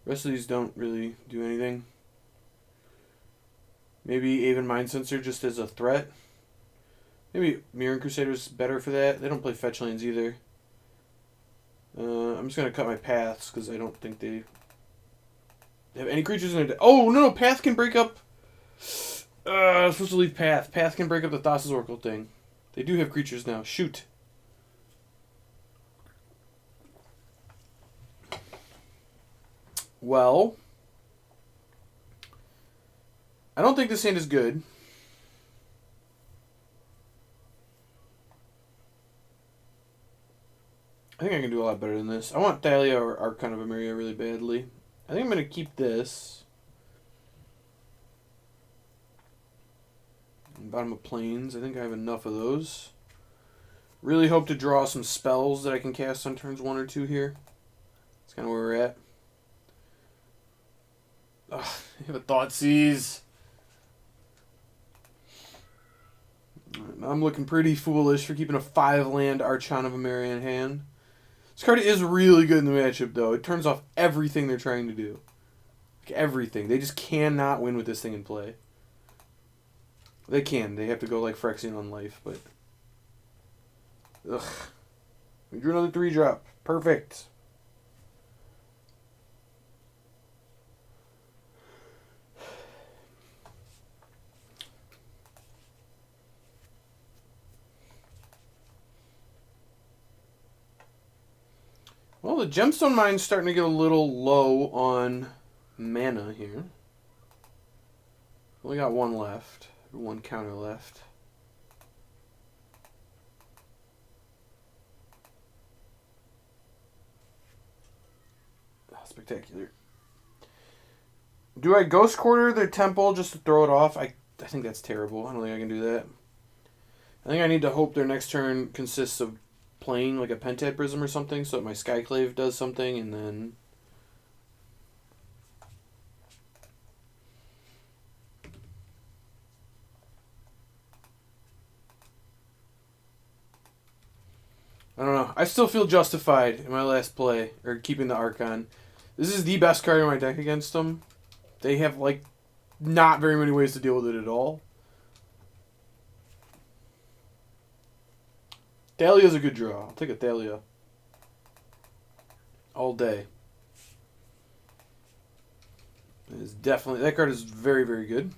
The rest of these don't really do anything. Maybe Aven Mind Sensor just as a threat. Maybe Mirran Crusader is better for that. They don't play fetch lands either. I'm just going to cut my paths because I don't think they have any creatures in it. Oh, no, Path can break up... I'm supposed to leave Path. Path can break up the Thassa's Oracle thing. They do have creatures now. Shoot. Well, I don't think this hand is good. I think I can do a lot better than this. I want Thalia or Archon of Emeria really badly. I think I'm going to keep this. Bottom of Plains. I think I have enough of those. Really hope to draw some spells that I can cast on turns 1 or 2 here. That's kind of where we're at. Ugh, I have a Thoughtseize. I'm looking pretty foolish for keeping a 5-land Archon of Emeria in hand. This card is really good in the matchup, though. It turns off everything they're trying to do. Like, everything. They just cannot win with this thing in play. They can. They have to go like Phyrexian on life, but... Ugh. We drew another 3-drop. Perfect. Well, the Gemstone Mine's starting to get a little low on mana here. Only got one left. One counter left. Oh, spectacular. Do I Ghost Quarter the Temple just to throw it off? I think that's terrible. I don't think I can do that. I think I need to hope their next turn consists of playing like a Pentad Prism or something so that my Skyclave does something and then... I don't know. I still feel justified in my last play, or keeping the Archon. This is the best card in my deck against them. They have, like, not very many ways to deal with it at all. Thalia's a good draw. I'll take a Thalia. All day. It is definitely... That card is very, very good.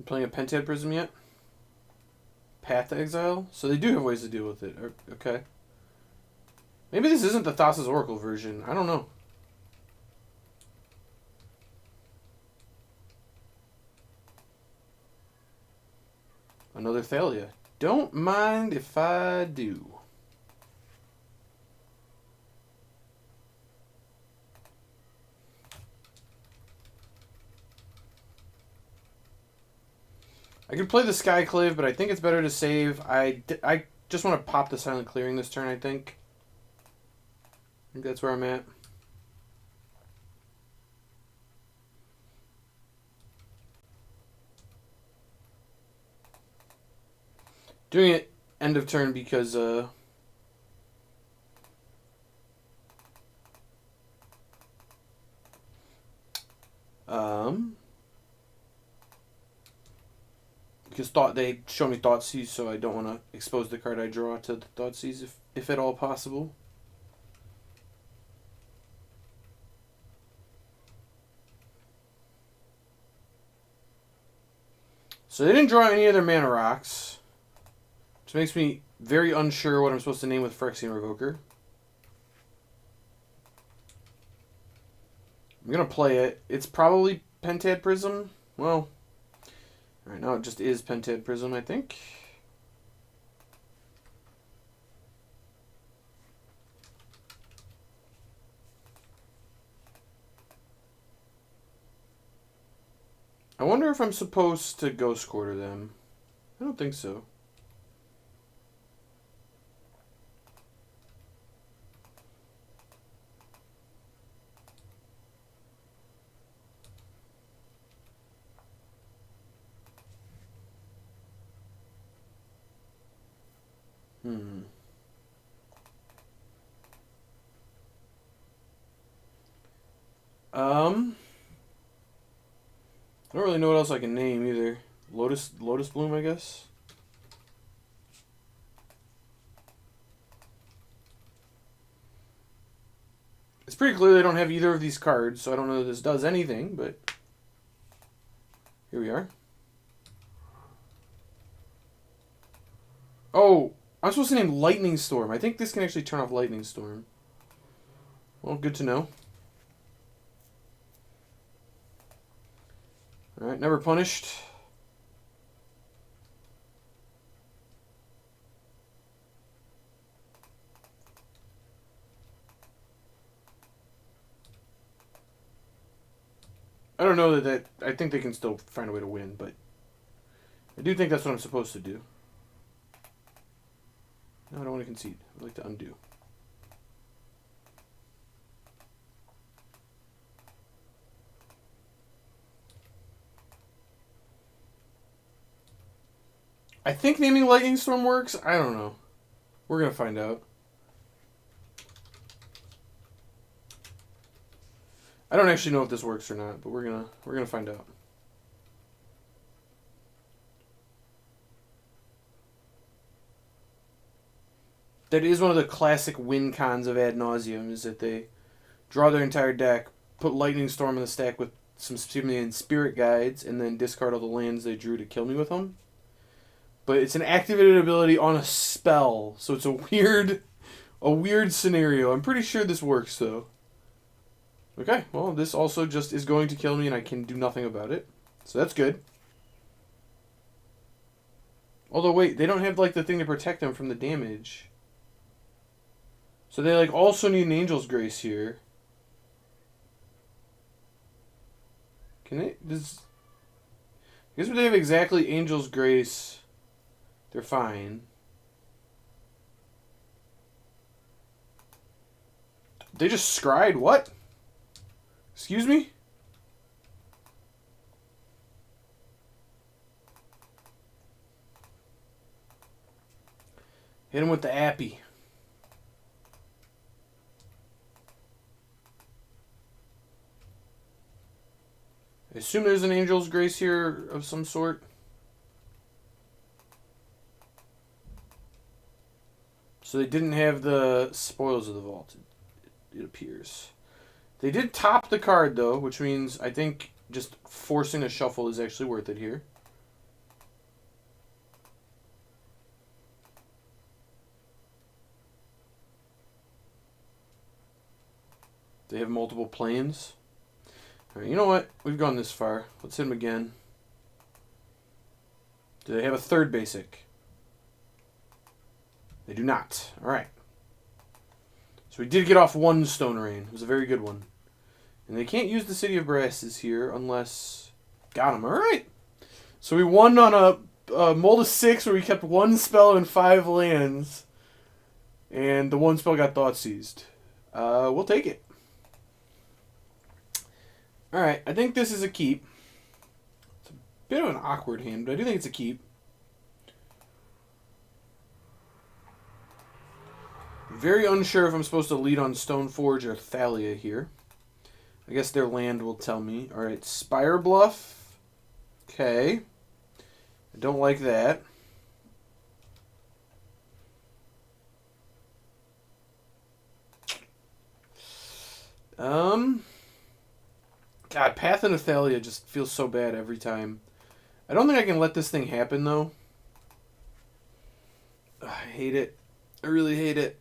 Playing a Pentad Prism yet? Path to Exile? So they do have ways to deal with it. Okay. Maybe this isn't the Thassa's Oracle version. I don't know. Another Thalia. don't mind if I do. I could play the Skyclave, but I think it's better to save. I just want to pop the Silent Clearing this turn, I think. I think that's where I'm at. Doing it end of turn because because they show me Thoughtseize, so I don't want to expose the card I draw to the Thoughtseize if at all possible. So they didn't draw any other mana rocks, which makes me very unsure what I'm supposed to name with Phyrexian Revoker. I'm going to play it. It's probably Pentad Prism. Well, right now it just is Pentad Prism, I think. I wonder if I'm supposed to Ghost Quarter them. I don't think so. I don't really know what else I can name either. Lotus Bloom, I guess. It's pretty clear they don't have either of these cards, so I don't know if this does anything, but here we are. Oh, I'm supposed to name Lightning Storm. I think this can actually turn off Lightning Storm. Well, good to know. Alright, never punished. I don't know that I think they can still find a way to win, but I do think that's what I'm supposed to do. No, I don't want to concede. I'd like to undo. I think naming Lightning Storm works. I don't know. We're gonna find out. I don't actually know if this works or not, but we're gonna find out. That is one of the classic win cons of Ad Nauseam, is that they draw their entire deck, put Lightning Storm in the stack with some Spirit Guides, and then discard all the lands they drew to kill me with them. But it's an activated ability on a spell, so it's a weird scenario. I'm pretty sure this works, though. Okay, well, this also just is going to kill me, and I can do nothing about it. So that's good. Although, wait, they don't have, like, the thing to protect them from the damage. So they, like, also need an Angel's Grace here. Can they... I guess if they have exactly Angel's Grace, they're fine. They just scryed what? Excuse me? Hit him with the Appy. I assume there's an Angel's Grace here of some sort. So they didn't have the Spoils of the Vault, it appears. They did top the card, though, which means I think just forcing a shuffle is actually worth it here. They have multiple planes. All right, you know what? We've gone this far. Let's hit them again. Do they have a third basic? They do not. Alright. So we did get off one Stone Rain. It was a very good one. And they can't use the City of Brasses here unless... Got him. Alright. So we won on a Mold of 6 where we kept one spell and 5 lands. And the one spell got Thoughtseized. We'll take it. Alright, I think this is a keep. It's a bit of an awkward hand, but I do think it's a keep. Very unsure if I'm supposed to lead on Stoneforge or Thalia here. I guess their land will tell me. Alright, Spire Bluff. Okay. I don't like that. God, Path into Thalia just feels so bad every time. I don't think I can let this thing happen, though. Ugh, I hate it. I really hate it.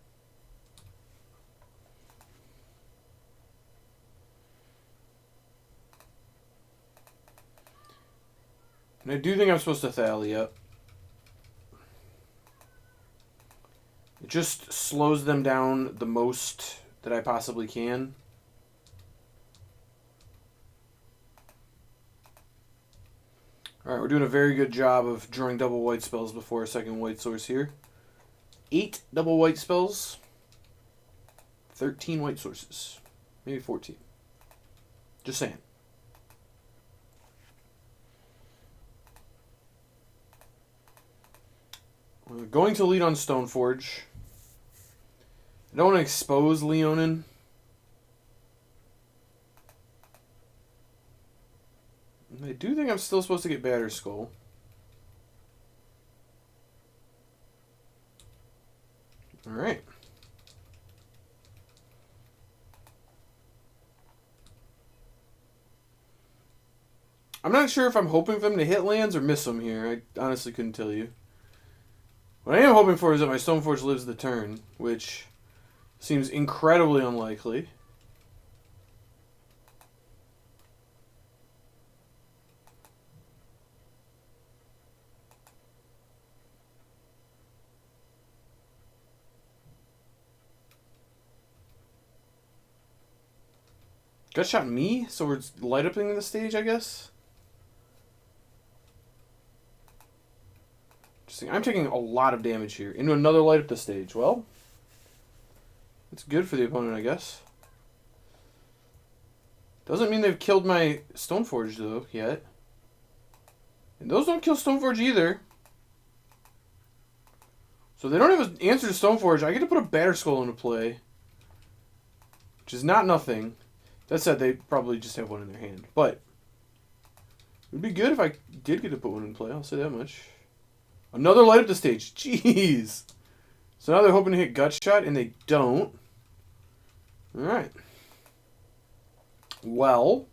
And I do think I'm supposed to Thalia. It just slows them down the most that I possibly can. Alright, we're doing a very good job of drawing double white spells before a second white source here. 8 double white spells. 13 white sources. Maybe 14. Just saying. We're going to lead on Stoneforge. I don't want to expose Leonin. I do think I'm still supposed to get Batterskull. Alright. I'm not sure if I'm hoping for them to hit lands or miss them here. I honestly couldn't tell you. What I am hoping for is that my Stoneforge lives the turn, which seems incredibly unlikely. Gut shot me? So we're light upping the stage, I guess? Interesting. I'm taking a lot of damage here. Into another light up the stage. Well, it's good for the opponent, I guess. Doesn't mean they've killed my Stoneforge, though, yet. And those don't kill Stoneforge either. So they don't have an answer to Stoneforge. I get to put a Batterskull into play. Which is not nothing. That said, they probably just have one in their hand. But it would be good if I did get to put one in play. I'll say that much. Another light up the stage. Jeez. So now they're hoping to hit Gut Shot, and they don't. Alright. Well.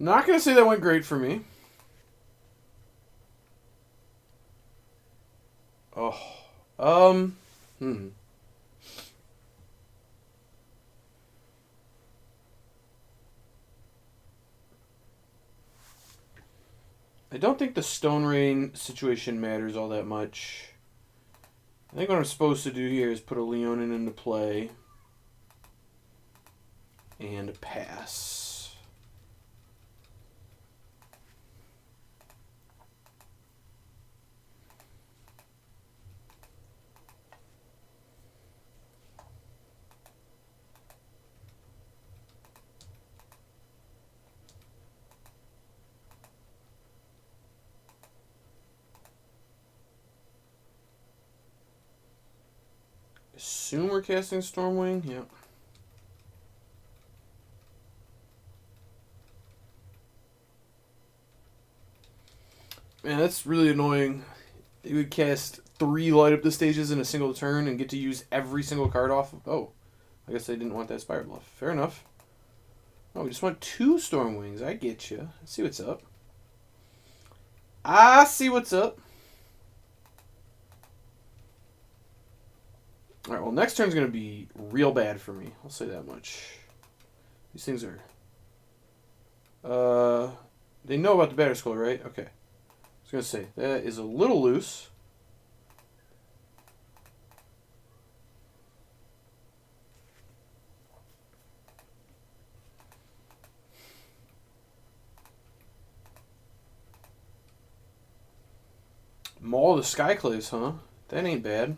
Not going to say that went great for me. Oh. I don't think the Stone Rain situation matters all that much. I think what I'm supposed to do here is put a Leonin into play. And pass. Assume we're casting Stormwing? Yep. Man, that's really annoying. You would cast 3 light up the stages in a single turn and get to use every single card off. Oh, I guess they didn't want that Spire Bluff. Fair enough. Oh, we just want 2 Stormwings. I get you. Let's see what's up. I see what's up. Alright, well, next turn's going to be real bad for me. I'll say that much. These things are... they know about the Batterskull, right? Okay. I was going to say, that is a little loose. Maul the Skyclaves, huh? That ain't bad.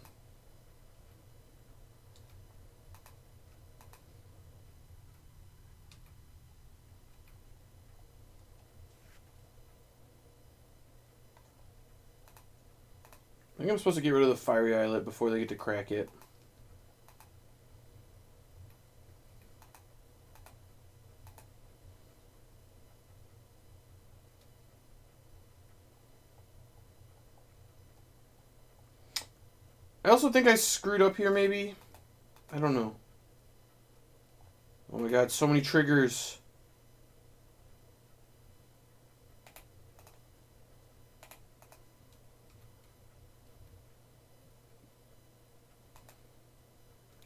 I think I'm supposed to get rid of the Fiery Islet before they get to crack it. I also think I screwed up here, maybe. I don't know. Oh my god, so many triggers.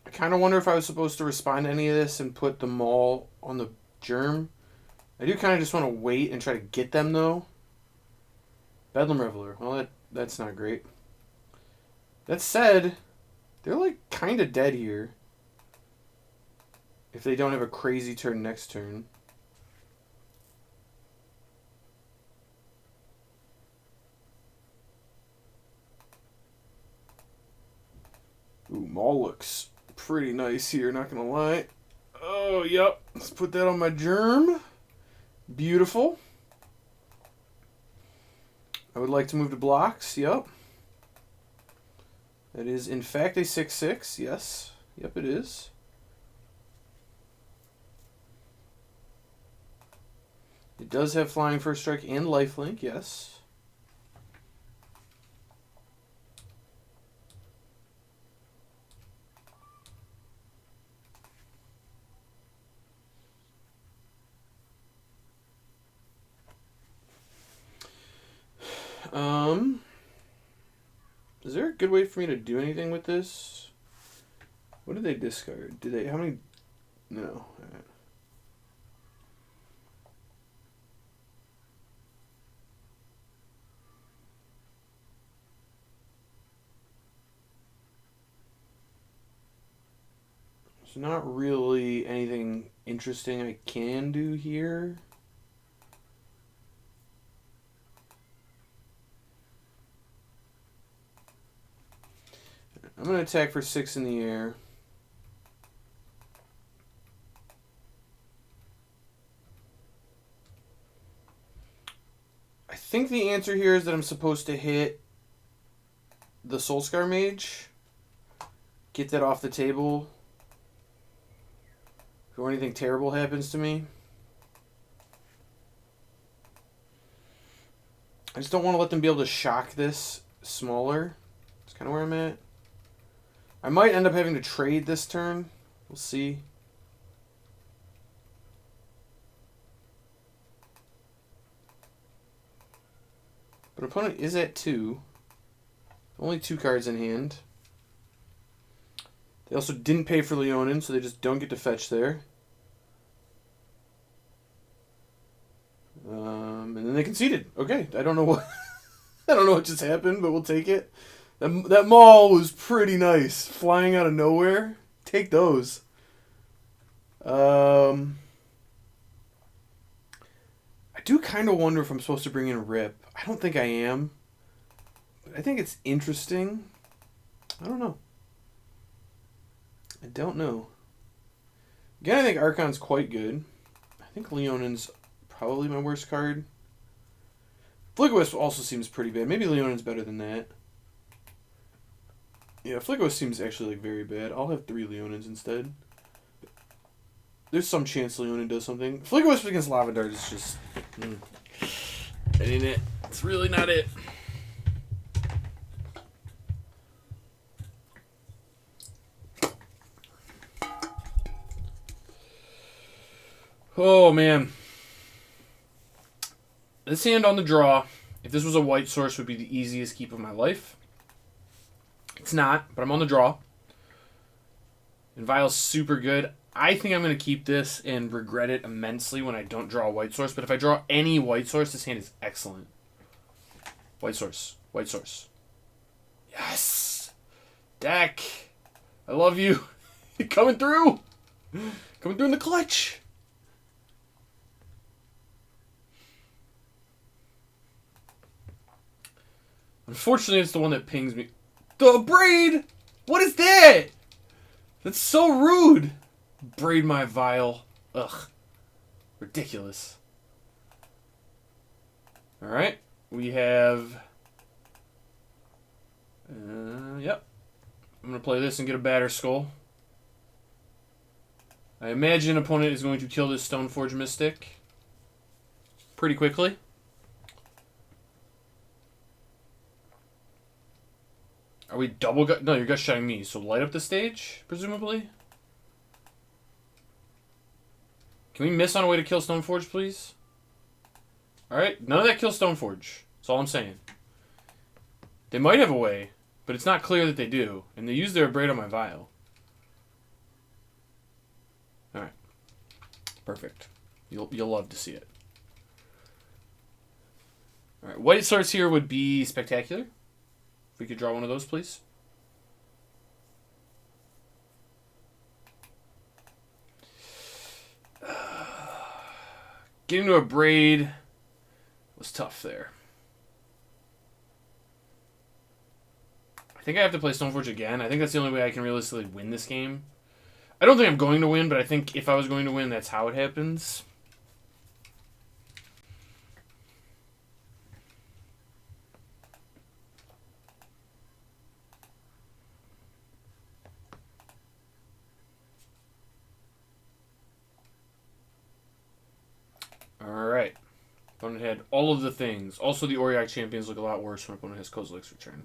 I kind of wonder if I was supposed to respond to any of this and put the Maul on the Germ. I do kind of just want to wait and try to get them, though. Bedlam Reveler. Well, that's not great. That said, they're like kind of dead here. If they don't have a crazy turn next turn. Ooh, Maul looks pretty nice here, not gonna lie. Oh, yep. Let's put that on my Germ. Beautiful. I would like to move to blocks, yep. That is, in fact, a 6/6, yes. Yep, it is. It does have Flying First Strike and Lifelink, yes. Is there a good way for me to do anything with this? What did they discard? Did they, how many? No. There's not really anything interesting I can do here. I'm going to attack for 6 in the air. I think the answer here is that I'm supposed to hit the Soulscar Mage. Get that off the table. Before anything terrible happens to me. I just don't want to let them be able to shock this smaller. That's kind of where I'm at. I might end up having to trade this turn. We'll see. But opponent is at 2. Only 2 cards in hand. They also didn't pay for Leonin, so they just don't get to fetch there. And then they conceded. Okay, I don't know what I don't know what just happened, but we'll take it. That Maul was pretty nice, flying out of nowhere. Take those. I do kind of wonder if I'm supposed to bring in Rip. I don't think I am. But I think it's interesting. I don't know. I don't know. Again, I think Archon's quite good. I think Leonin's probably my worst card. Flickerwisp also seems pretty bad. Maybe Leonin's better than that. Yeah, Flickerwisp seems actually like very bad. I'll have 3 Leonins instead. There's some chance Leonin does something. Flickerwisp against Lava Dart is just... That ain't it. It's really not it. Oh, man. This hand on the draw, if this was a white source, would be the easiest keep of my life. It's not, but I'm on the draw. And Vile's super good. I think I'm going to keep this and regret it immensely when I don't draw a white source. But if I draw any white source, this hand is excellent. White source. White source. Yes! Deck! I love you. You're coming through! Coming through in the clutch! Unfortunately, it's the one that pings me. The braid! What is that? That's so rude. Braid my vial. Ugh. Ridiculous. Alright. We have... yep. I'm going to play this and get a Batterskull. I imagine an opponent is going to kill this Stoneforge Mystic pretty quickly. Are we double gut? No, you're gut shotting me. So light up the stage, presumably? Can we miss on a way to kill Stoneforge, please? Alright, none of that kills Stoneforge. That's all I'm saying. They might have a way, but it's not clear that they do. And they use their Abrade on my vial. Alright. Perfect. You'll love to see it. Alright, white source here would be spectacular. If we could draw one of those, please. Getting to a braid was tough there. I think I have to play Stoneforge again. I think that's the only way I can realistically win this game. I don't think I'm going to win, but I think if I was going to win, that's how it happens. Alright. Opponent had all of the things. Also, the Auriok champions look a lot worse when opponent has Kozilek's Return.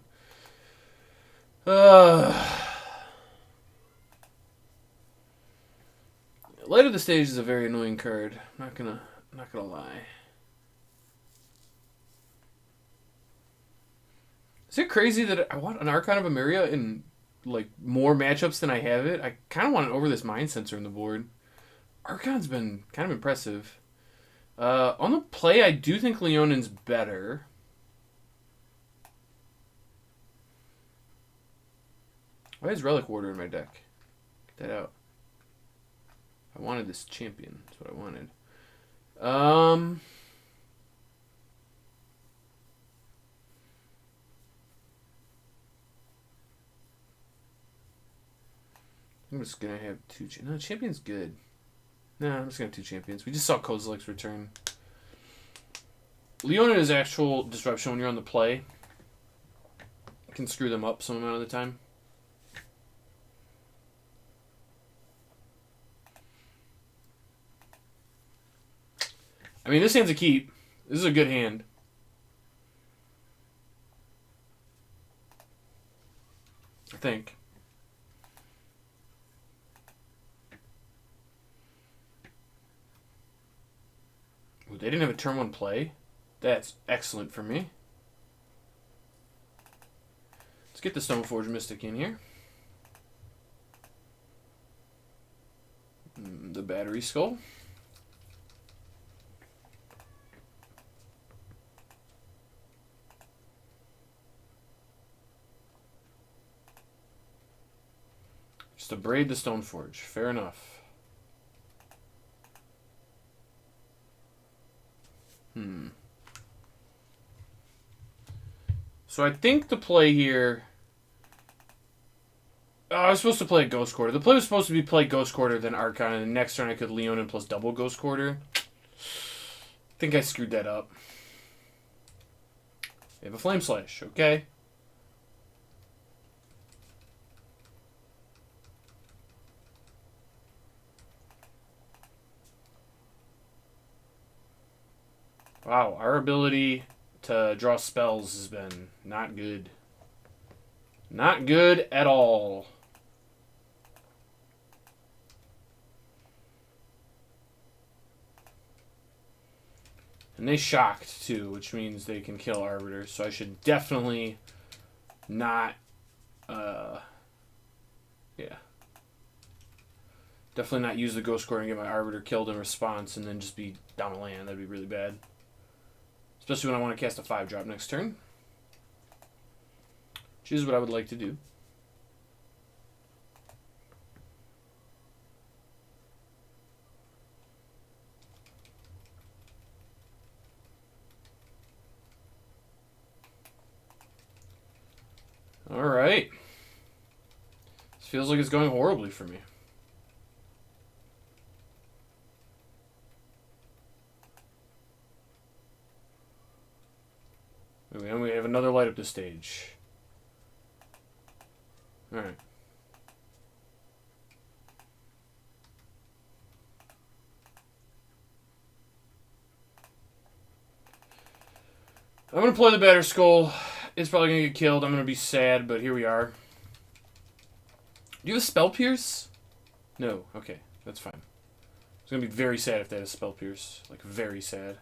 Light of the Stage is a very annoying card. Not gonna lie. Is it crazy that I want an Archon of Emeria in like more matchups than I have it? I kind of want it over this Mind Sensor in the board. Archon's been kind of impressive. On the play, I do think Leonin's better. Why is Relic Warder in my deck? Get that out. I wanted this champion. That's what I wanted. I'm just going to have two... No, champion's good. No, I'm just going to have two champions. We just saw Kozilek's Return. Leonin is actual disruption when you're on the play. You can screw them up some amount of the time. I mean, this hand's a keep. This is a good hand. I think. Ooh, they didn't have a turn one play. That's excellent for me. Let's get the Stoneforge Mystic in here. The Batterskull. Just to braid the Stoneforge. Fair enough. So I think the play here... Oh, I was supposed to play Ghost Quarter. The play was supposed to be play Ghost Quarter, then Archon, and the next turn I could Leonin plus double Ghost Quarter. I think I screwed that up. They have a Flame Slash, okay. Wow, our ability to draw spells has been not good. Not good at all. And they shocked, too, which means they can kill Arbiter. So I should definitely not... yeah. Definitely not use the Ghost Quarter and get my Arbiter killed in response and then just be down a land. That'd be really bad. Especially when I want to cast a 5-drop next turn. Which is what I would like to do. right. This feels like it's going horribly for me. And we have another light up the stage. Alright. I'm going to play the Batterskull. It's probably going to get killed. I'm going to be sad, but here we are. Do you have a Spell Pierce? No. Okay, that's fine. It's going to be very sad if they had a Spell Pierce. Like, very sad.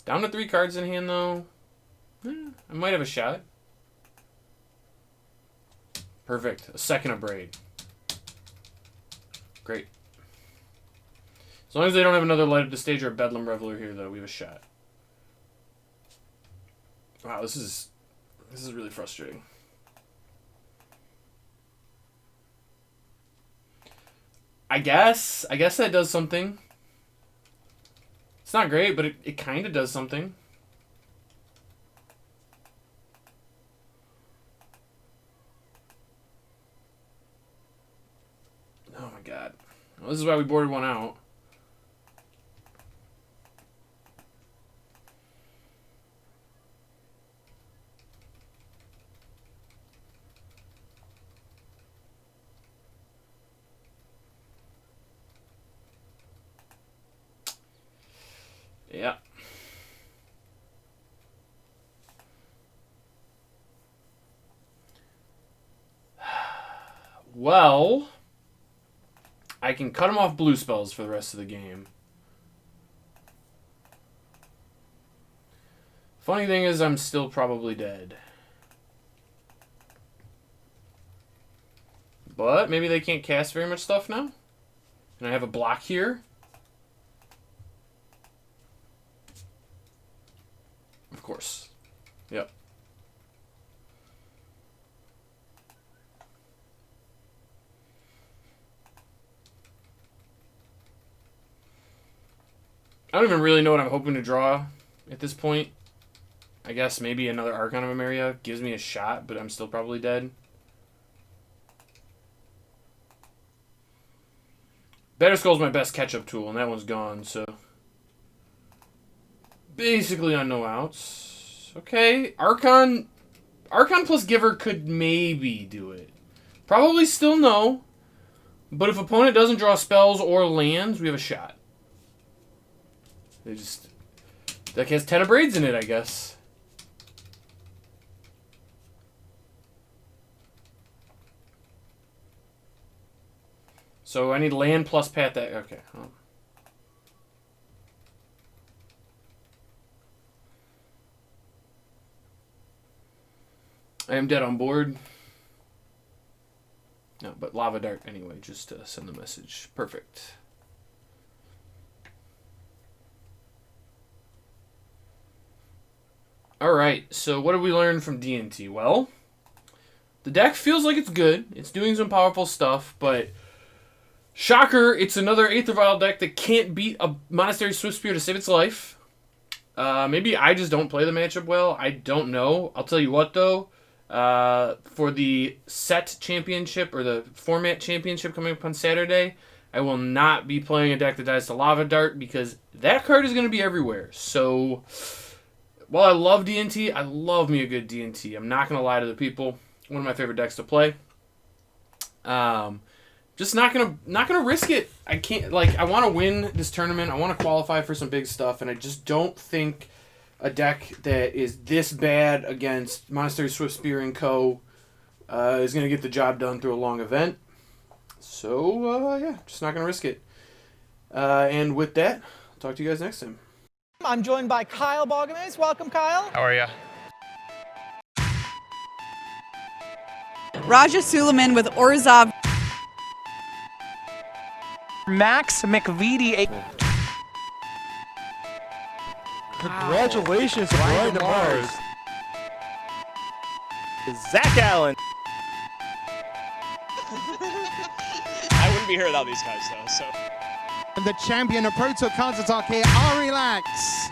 Down to 3 cards in hand, though. I might have a shot. Perfect. A second of Braid. Great. As long as they don't have another Light Up the Stage or a Bedlam Reveler here, though, we have a shot. Wow, this is really frustrating. I guess that does something. It's not great, but it kind of does something. Oh my god. Well, this is why we boarded one out. Yeah. Well, I can cut him off blue spells for the rest of the game. Funny thing is, I'm still probably dead. But maybe they can't cast very much stuff now. And I have a block here. Of course. Yep. I don't even really know what I'm hoping to draw at this point. I guess maybe another Archon of Emeria gives me a shot, but I'm still probably dead. Batterskull's my best catch-up tool, and that one's gone, so... Basically on no outs. Okay, Archon plus Giver could maybe do it. Probably still no. But if opponent doesn't draw spells or lands, we have a shot. Deck has 10 of Braids in it, I guess. So I need land plus Pat that. Okay. Oh. I am dead on board. No, but Lava Dart anyway, just to send the message. Perfect. Alright, so what did we learn from D&T? Well, the deck feels like it's good. It's doing some powerful stuff, but shocker, it's another Aether Vial deck that can't beat a Monastery Swiftspear to save its life. Maybe I just don't play the matchup well. I don't know. I'll tell you what, though. For the set championship or the format championship coming up on Saturday, I will not be playing a deck that dies to Lava Dart because that card is going to be everywhere. So, while I love D&T, I love me a good D&T. I'm not going to lie to the people. One of my favorite decks to play. Just not gonna risk it. I can't. I want to win this tournament. I want to qualify for some big stuff, and I just don't think a deck that is this bad against Monastery Swiftspear and Co. Is going to get the job done through a long event. So, yeah, just not going to risk it. And with that, I'll talk to you guys next time. I'm joined by Kyle Balgamase. Welcome, Kyle. How are you? Raja Suleiman with Orzhov. Max McVitie. Congratulations to Brian DeMars. Zach Allen. I wouldn't be here without these guys, though. So. And the champion of Proto Counter-Attack here, Ari Lax.